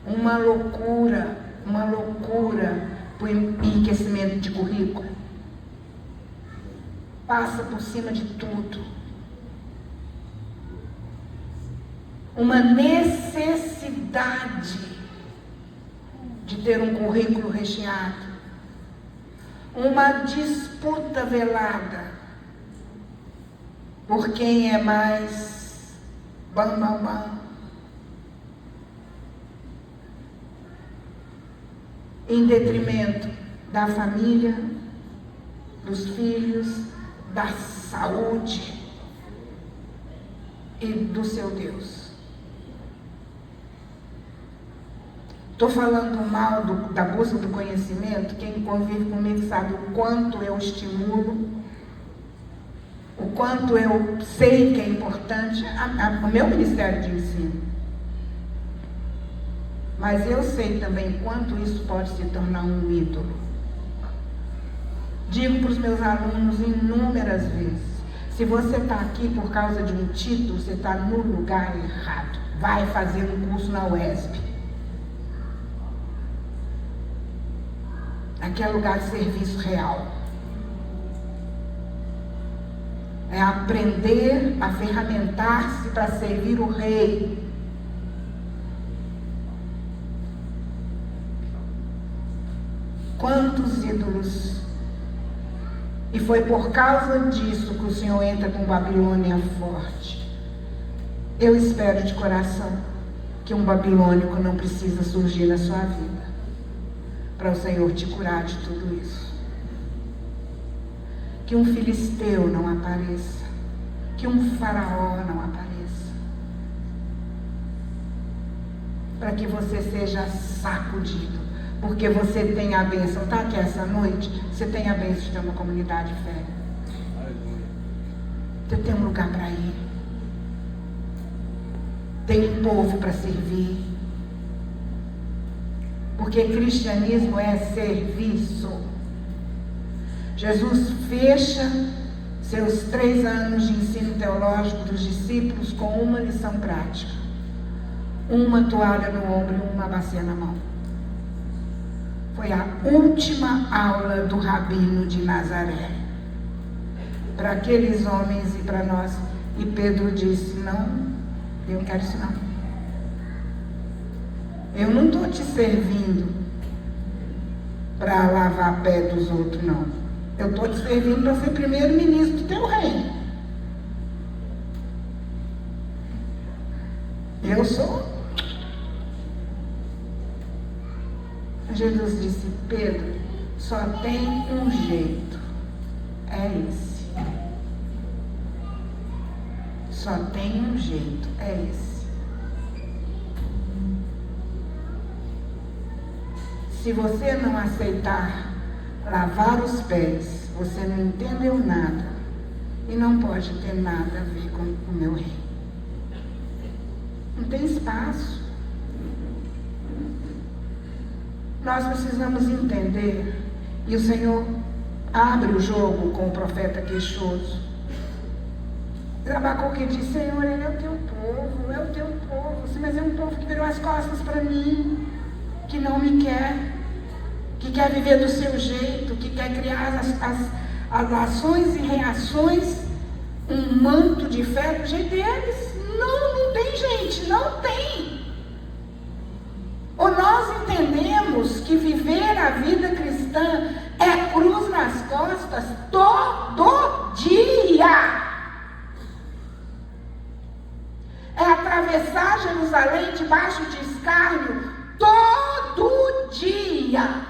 Uma loucura para o enriquecimento de currículo. Passa por cima de tudo. Uma necessidade de ter um currículo recheado. Uma disputa velada por quem é mais bam. Em detrimento da família, dos filhos, da saúde e do seu Deus. Estou falando mal da busca do conhecimento. Quem convive comigo sabe o quanto eu estimulo, o quanto eu sei que é importante o meu ministério de ensino. Mas eu sei também quanto isso pode se tornar um ídolo. Digo para os meus alunos inúmeras vezes: se você está aqui por causa de um título, você está no lugar errado. Vai fazer um curso na UESP. Aqui é lugar de serviço real. É aprender a ferramentar-se para servir o rei. Quantos ídolos? E foi por causa disso que o Senhor entra com Babilônia forte. Eu espero de coração que um babilônico não precisa surgir na sua vida para o Senhor te curar de tudo isso. Que um filisteu não apareça, que um faraó não apareça, para que você seja sacudido. Porque você tem a bênção, está aqui essa noite, você tem a bênção de ter uma comunidade de fé. Você tem um lugar para ir. Tem um povo para servir. Porque cristianismo é serviço. Jesus fecha seus 3 anos de ensino teológico dos discípulos com uma lição prática. Uma toalha no ombro e uma bacia na mão. Foi a última aula do rabino de Nazaré. Para aqueles homens e para nós. E Pedro disse, não, eu não quero isso não. Eu não estou te servindo para lavar pé dos outros, não. Eu estou te servindo para ser primeiro-ministro do teu reino. Eu sou. Jesus disse, Pedro, só tem um jeito, é esse. Só tem um jeito, é esse. Se você não aceitar lavar os pés, você não entendeu nada e não pode ter nada a ver com o meu reino. Não tem espaço. Nós precisamos entender, e o Senhor abre o jogo com o profeta queixoso. Abacuque diz, Senhor, ele é o teu povo, é o teu povo, mas é um povo que virou as costas para mim, que não me quer, que quer viver do seu jeito, que quer criar as ações e reações, um manto de fé do jeito deles. Não tem gente, não tem. Ou nós entendemos que viver a vida cristã é cruz nas costas todo dia. É atravessar Jerusalém debaixo de escárnio todo dia.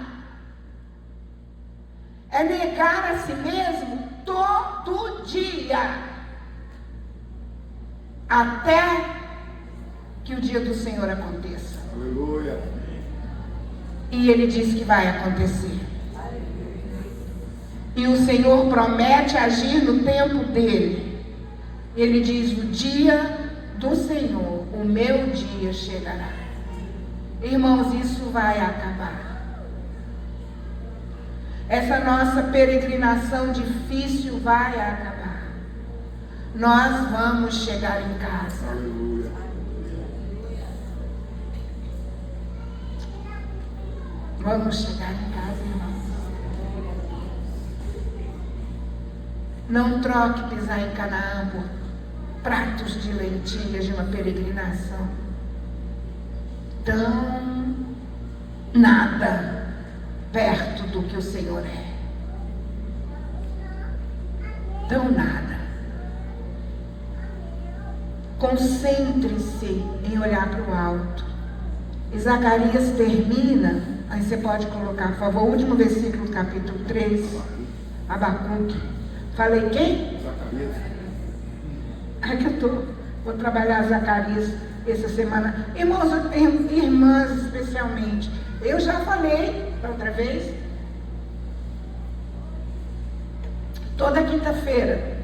É negar a si mesmo todo dia. Até que o dia do Senhor aconteça. Aleluia. E ele diz que vai acontecer. E o Senhor promete agir no tempo dele. Ele diz, o dia do Senhor, o meu dia chegará. Irmãos, isso vai acabar. Essa nossa peregrinação difícil vai acabar. Nós vamos chegar em casa. Aleluia. Vamos chegar em casa, irmãos. Não troque pisar em Canaã por pratos de lentilhas de uma peregrinação. Tão nada perto do que o Senhor é. Tão nada. Concentre-se em olhar para o alto. E Zacarias termina, aí você pode colocar, por favor, o último versículo do capítulo 3, Abacuque. Falei quem? Zacarias. É que vou trabalhar Zacarias essa semana. Irmãos, irmãs especialmente. Eu já falei da outra vez. Toda quinta-feira,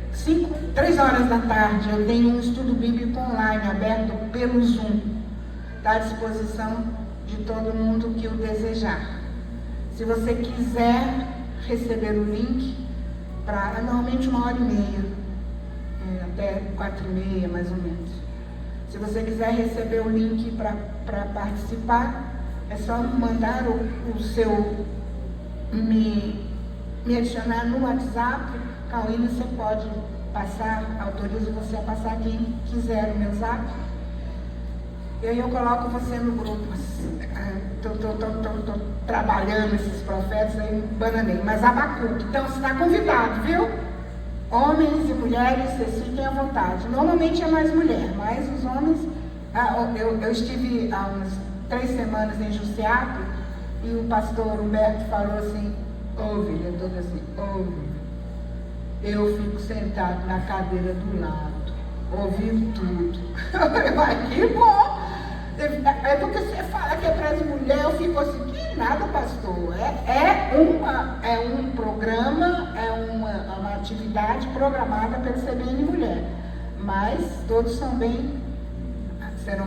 3 horas da tarde, eu tenho um estudo bíblico online, aberto pelo Zoom. Está à disposição de todo mundo que o desejar. Se você quiser receber o link, para normalmente 1h30, até 4h30 mais ou menos. Se você quiser receber o link para participar, é só mandar o seu, me adicionar no WhatsApp. Cauína, você pode passar, autorizo você a passar quem quiser o meu zap. E aí eu coloco você no grupo. Estou trabalhando esses profetas, aí bananei. Mas Abacuque, então você está convidado, viu? Homens e mulheres, vocês fiquem à vontade. Normalmente é mais mulher, mas os homens... Eu estive há umas 3 semanas em Jussiape e o pastor Humberto falou assim, Vilha, toda assim, Vilha. Eu fico sentado na cadeira do lado, ouvindo tudo. Mas que bom! É porque você fala que é para as mulheres, eu fico assim, que nada, pastor. É um programa, é uma atividade programada pelo CBN Mulher. Mas todos serão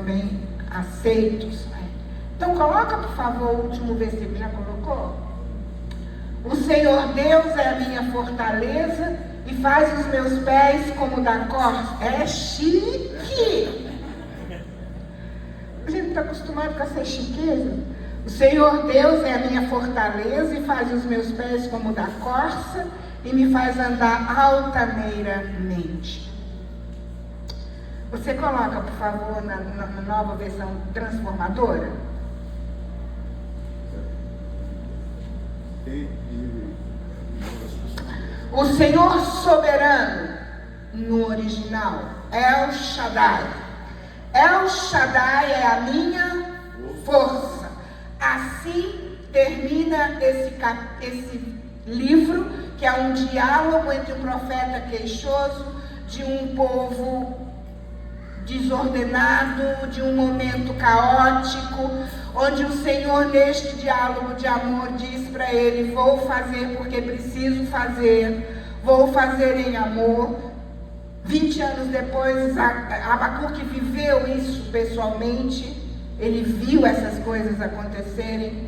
bem aceitos. Né? Então coloca, por favor, o último versículo. Já colocou? O Senhor Deus é a minha fortaleza e faz os meus pés como da corça. É chique! A gente está acostumado com essa chiqueza. O Senhor Deus é a minha fortaleza e faz os meus pés como da corça e me faz andar altaneiramente. Você coloca, por favor, na nova versão transformadora? O Senhor soberano, no original, El Shaddai. El Shaddai é a minha força. Assim termina esse livro, que é um diálogo entre um profeta queixoso de um povo desordenado, de um momento caótico, onde o Senhor, neste diálogo de amor, diz para ele: vou fazer porque preciso fazer, vou fazer em amor. 20 anos depois, Abacuque viveu isso pessoalmente, ele viu essas coisas acontecerem,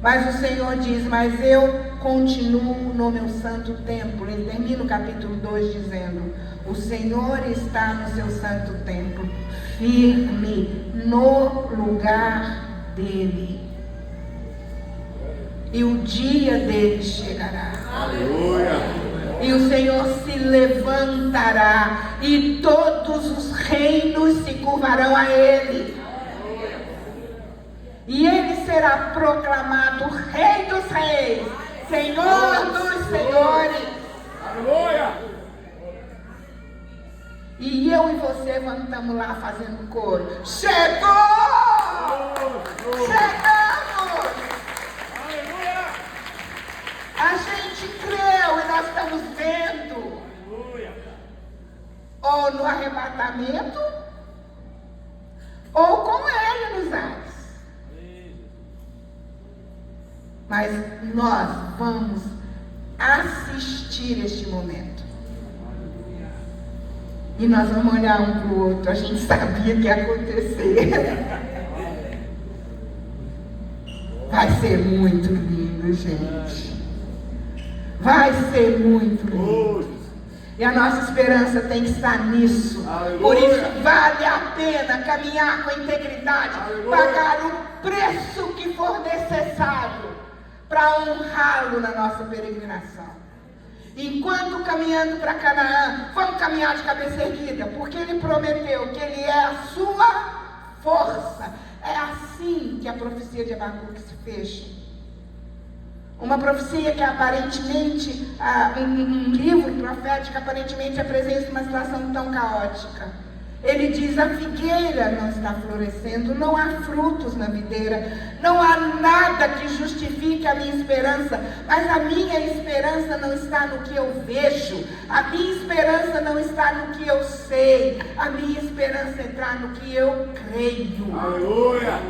mas o Senhor diz: mas eu continuo no meu santo templo. Ele termina o capítulo 2 dizendo: o Senhor está no seu santo templo, firme no lugar dele, e o dia dele chegará. Aleluia! E o Senhor se levantará, e todos os reinos se curvarão a ele. E ele será proclamado Rei dos Reis, Senhor dos Senhores. Aleluia! E eu e você estamos lá fazendo coro. Chegou! Chegamos! Aleluia! A gente creu e nós estamos vendo. Aleluia! Ou no arrebatamento, ou com ele nos ares. Mas nós vamos assistir este momento. E nós vamos olhar um para o outro. A gente sabia que ia acontecer. Vai ser muito lindo, gente. Vai ser muito lindo. E a nossa esperança tem que estar nisso. Aleluia. Por isso vale a pena caminhar com integridade. Aleluia. Pagar o preço que for necessário para honrá-lo na nossa peregrinação. Enquanto caminhando para Canaã, vamos caminhar de cabeça erguida, porque ele prometeu que ele é a sua força. É assim que a profecia de Abacuque se fecha. Uma profecia que aparentemente, um livro profético aparentemente apresenta uma situação tão caótica. Ele diz: a figueira não está florescendo, não há frutos na videira, não há nada que justifique a minha esperança, mas a minha esperança não está no que eu vejo, a minha esperança não está no que eu sei, a minha esperança está no que eu creio. Aleluia!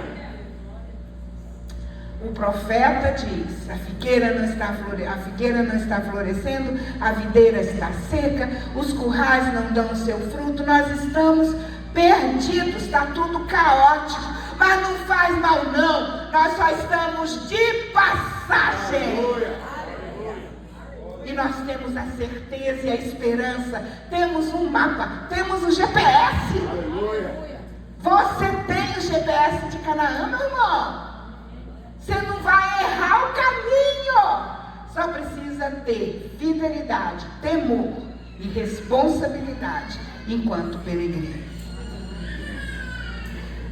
O profeta diz: a figueira não está florescendo, a videira está seca, os currais não dão seu fruto, nós estamos perdidos, está tudo caótico, mas não faz mal não, nós só estamos de passagem. E nós temos a certeza e a esperança, temos um mapa, temos um GPS. Você tem o GPS de Canaã, meu irmão? Você não vai errar o caminho. Só precisa ter fidelidade, temor e responsabilidade enquanto peregrino.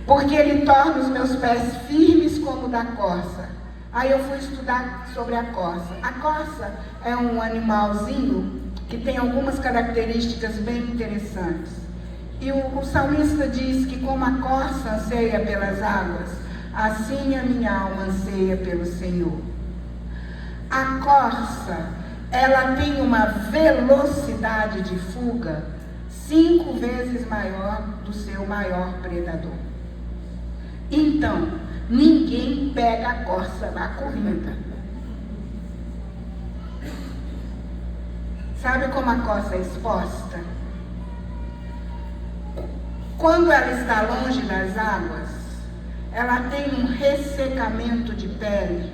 Porque ele torna os meus pés firmes como o da corça. Aí eu fui estudar sobre a corça. A corça é um animalzinho que tem algumas características bem interessantes. E o salmista diz que como a corça anseia pelas águas, assim a minha alma anseia pelo Senhor. A corça, ela tem uma velocidade de fuga 5 vezes maior do seu maior predador. Então, ninguém pega a corça na corrida. Sabe como a corça é exposta? Quando ela está longe das águas, ela tem um ressecamento de pele.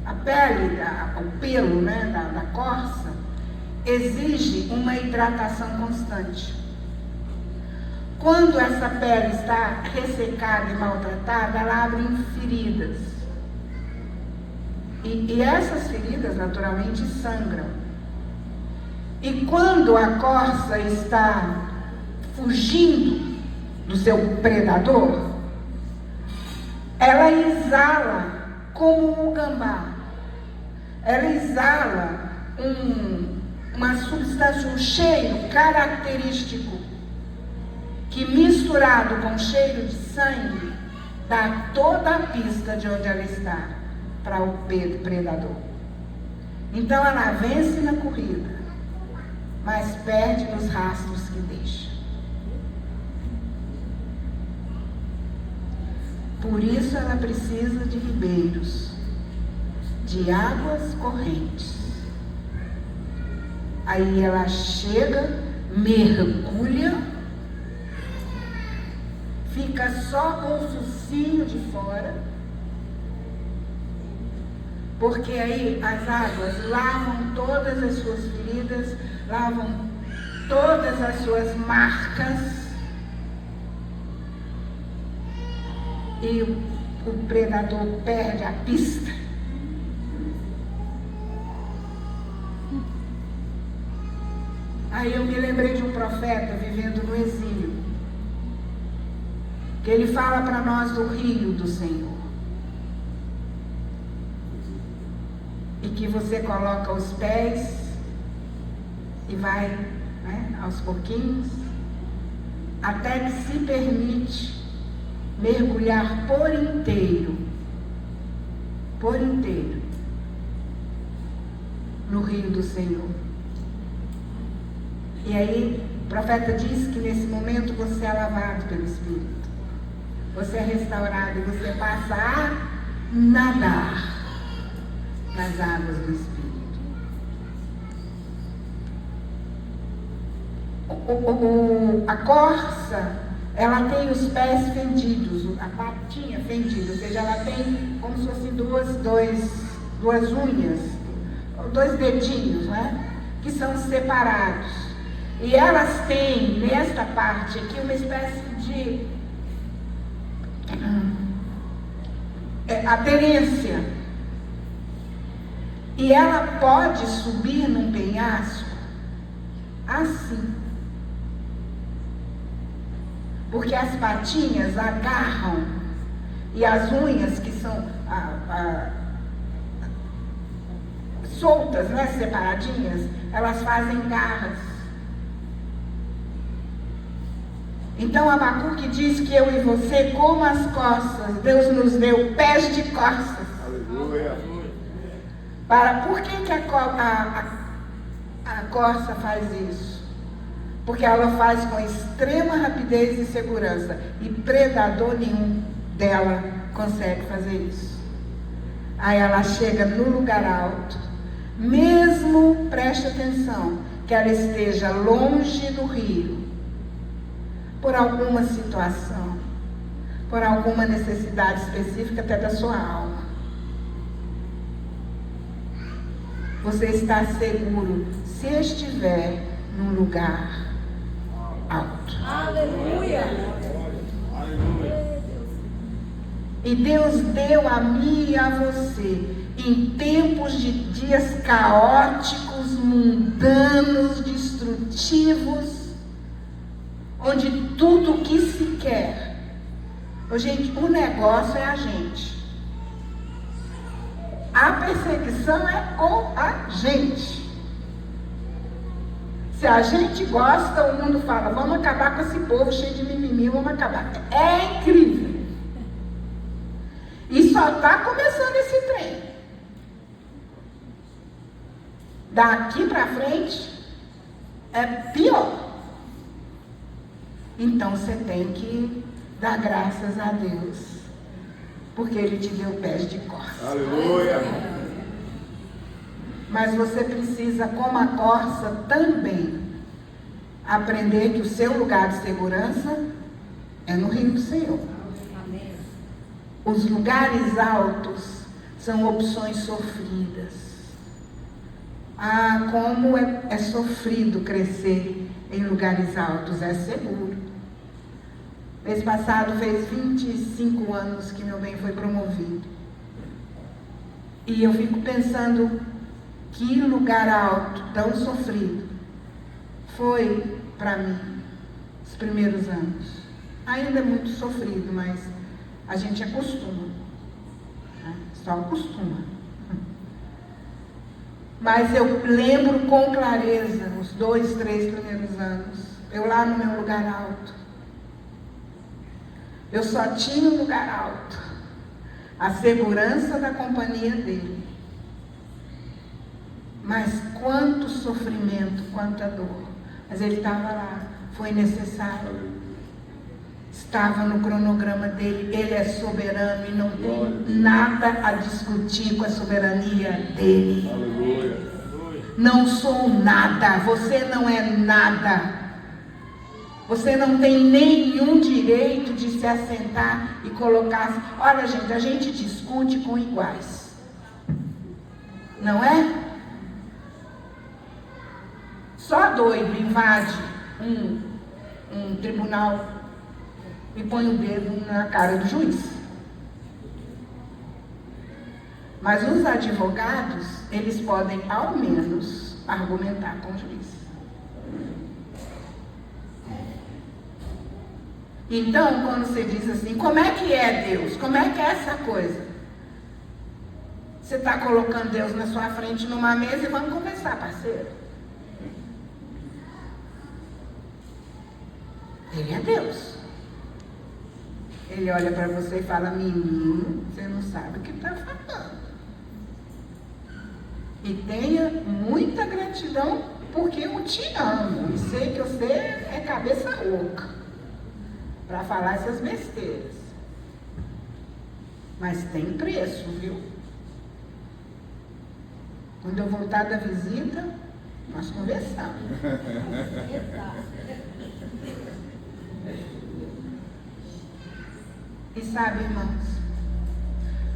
A pele, o pelo, né, da corça, exige uma hidratação constante. Quando essa pele está ressecada e maltratada, ela abre em feridas. E essas feridas, naturalmente, sangram. E quando a corça está fugindo do seu predador, ela exala como um gambá. Ela exala uma substância, um cheiro característico, que misturado com cheiro de sangue, dá toda a pista de onde ela está para o predador. Então ela vence na corrida, mas perde nos rastros que deixa. Por isso ela precisa de ribeiros, de águas correntes. Aí ela chega, mergulha, fica só com o focinho de fora, porque aí as águas lavam todas as suas feridas, lavam todas as suas marcas, e o predador perde a pista. Aí eu me lembrei de um profeta vivendo no exílio, que ele fala para nós do rio do Senhor. E que você coloca os pés e vai, né, aos pouquinhos, até que se permite mergulhar por inteiro, no rio do Senhor. E aí o profeta diz que nesse momento você é lavado pelo Espírito. Você é restaurado e você passa a nadar nas águas do Espírito. A corça, ela tem os pés fendidos, a patinha fendida, ou seja, ela tem como se fossem duas unhas, 2 dedinhos, né? Que são separados. E elas têm, nesta parte aqui, uma espécie de aderência. E ela pode subir num penhasco assim. Porque as patinhas agarram e as unhas que são soltas, né, separadinhas, elas fazem garras. Então Abacuque diz que eu e você, como as corças, Deus nos deu pés de corças. Aleluia. Por que a corça faz isso? Porque ela faz com extrema rapidez e segurança. E predador nenhum dela consegue fazer isso. Aí ela chega no lugar alto, mesmo, preste atenção, que ela esteja longe do rio, por alguma situação, por alguma necessidade específica até da sua alma. Você está seguro se estiver num lugar alto. Aleluia. E Deus deu a mim e a você, em tempos de dias caóticos, mundanos, destrutivos, positivos, onde tudo que se quer. Gente, o negócio é a gente. A perseguição é com a gente. Se a gente gosta, o mundo fala, vamos acabar com esse povo cheio de mimimi, vamos acabar. É incrível. E só está começando esse trem. Daqui para frente é pior. Então você tem que dar graças a Deus, porque Ele te deu pés de corça. Aleluia. Mas você precisa, como a corça, também aprender que o seu lugar de segurança é no reino do Senhor. Amém. Os lugares altos são opções sofridas. Ah, como é sofrido crescer em lugares altos, é seguro. Mês passado fez 25 anos que meu bem foi promovido. E eu fico pensando, que lugar alto, tão sofrido, foi para mim, os primeiros anos. Ainda é muito sofrido, mas a gente acostuma, né? Só acostuma. Mas eu lembro com clareza, os 2, 3 primeiros anos, eu lá no meu lugar alto. Eu só tinha um lugar alto, a segurança da companhia dele. Mas quanto sofrimento, quanta dor. Mas ele estava lá, foi necessário. Estava no cronograma dele, ele é soberano e não tem nada a discutir com a soberania dele. Aleluia. Não sou nada, você não é nada. Você não tem nenhum direito de se assentar e colocar. Olha, gente, a gente discute com iguais. Não é? Só doido invade um tribunal e põe o dedo na cara do juiz. Mas os advogados, eles podem ao menos argumentar com o juiz. Então, quando você diz assim, como é que é Deus? Como é que é essa coisa? Você está colocando Deus na sua frente numa mesa e vamos conversar, parceiro. Ele é Deus. Ele olha para você e fala, menino, você não sabe o que está falando. E tenha muita gratidão, porque eu te amo. E sei que você é cabeça louca para falar essas besteiras. Mas tem preço, viu? Quando eu voltar da visita, nós conversamos. E sabe, irmãos,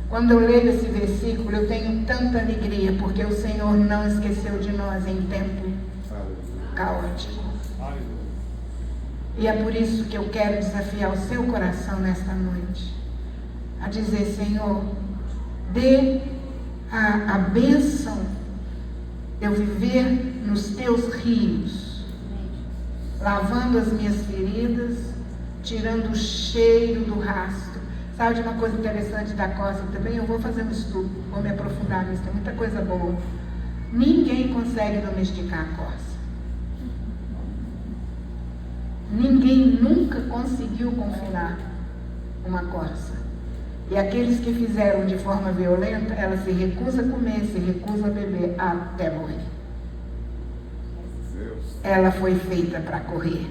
quando eu leio esse versículo, eu tenho tanta alegria, porque o Senhor não esqueceu de nós em tempo caótico. E é por isso que eu quero desafiar o seu coração nesta noite, a dizer, Senhor, dê a bênção de eu viver nos teus rios, lavando as minhas feridas, tirando o cheiro do rastro. Sabe de uma coisa interessante da costa também? Eu vou fazer um estudo, vou me aprofundar nisso, tem muita coisa boa. Ninguém consegue domesticar a corça. Ninguém nunca conseguiu confinar uma corça. E aqueles que fizeram de forma violenta, ela se recusa a comer, se recusa a beber até morrer. Ela foi feita para correr.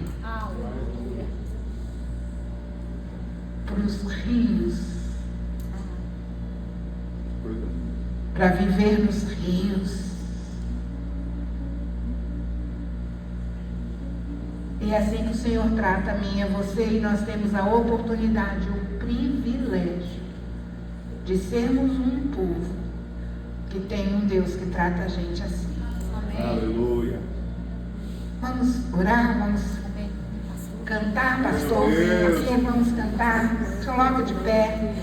Para os rios. Para viver nos rios. E é assim que o Senhor trata a mim e a você, e nós temos a oportunidade, o privilégio de sermos um povo que tem um Deus que trata a gente assim. Amém. Aleluia. Vamos orar, vamos cantar, pastor, aqui vamos cantar, coloca de pé.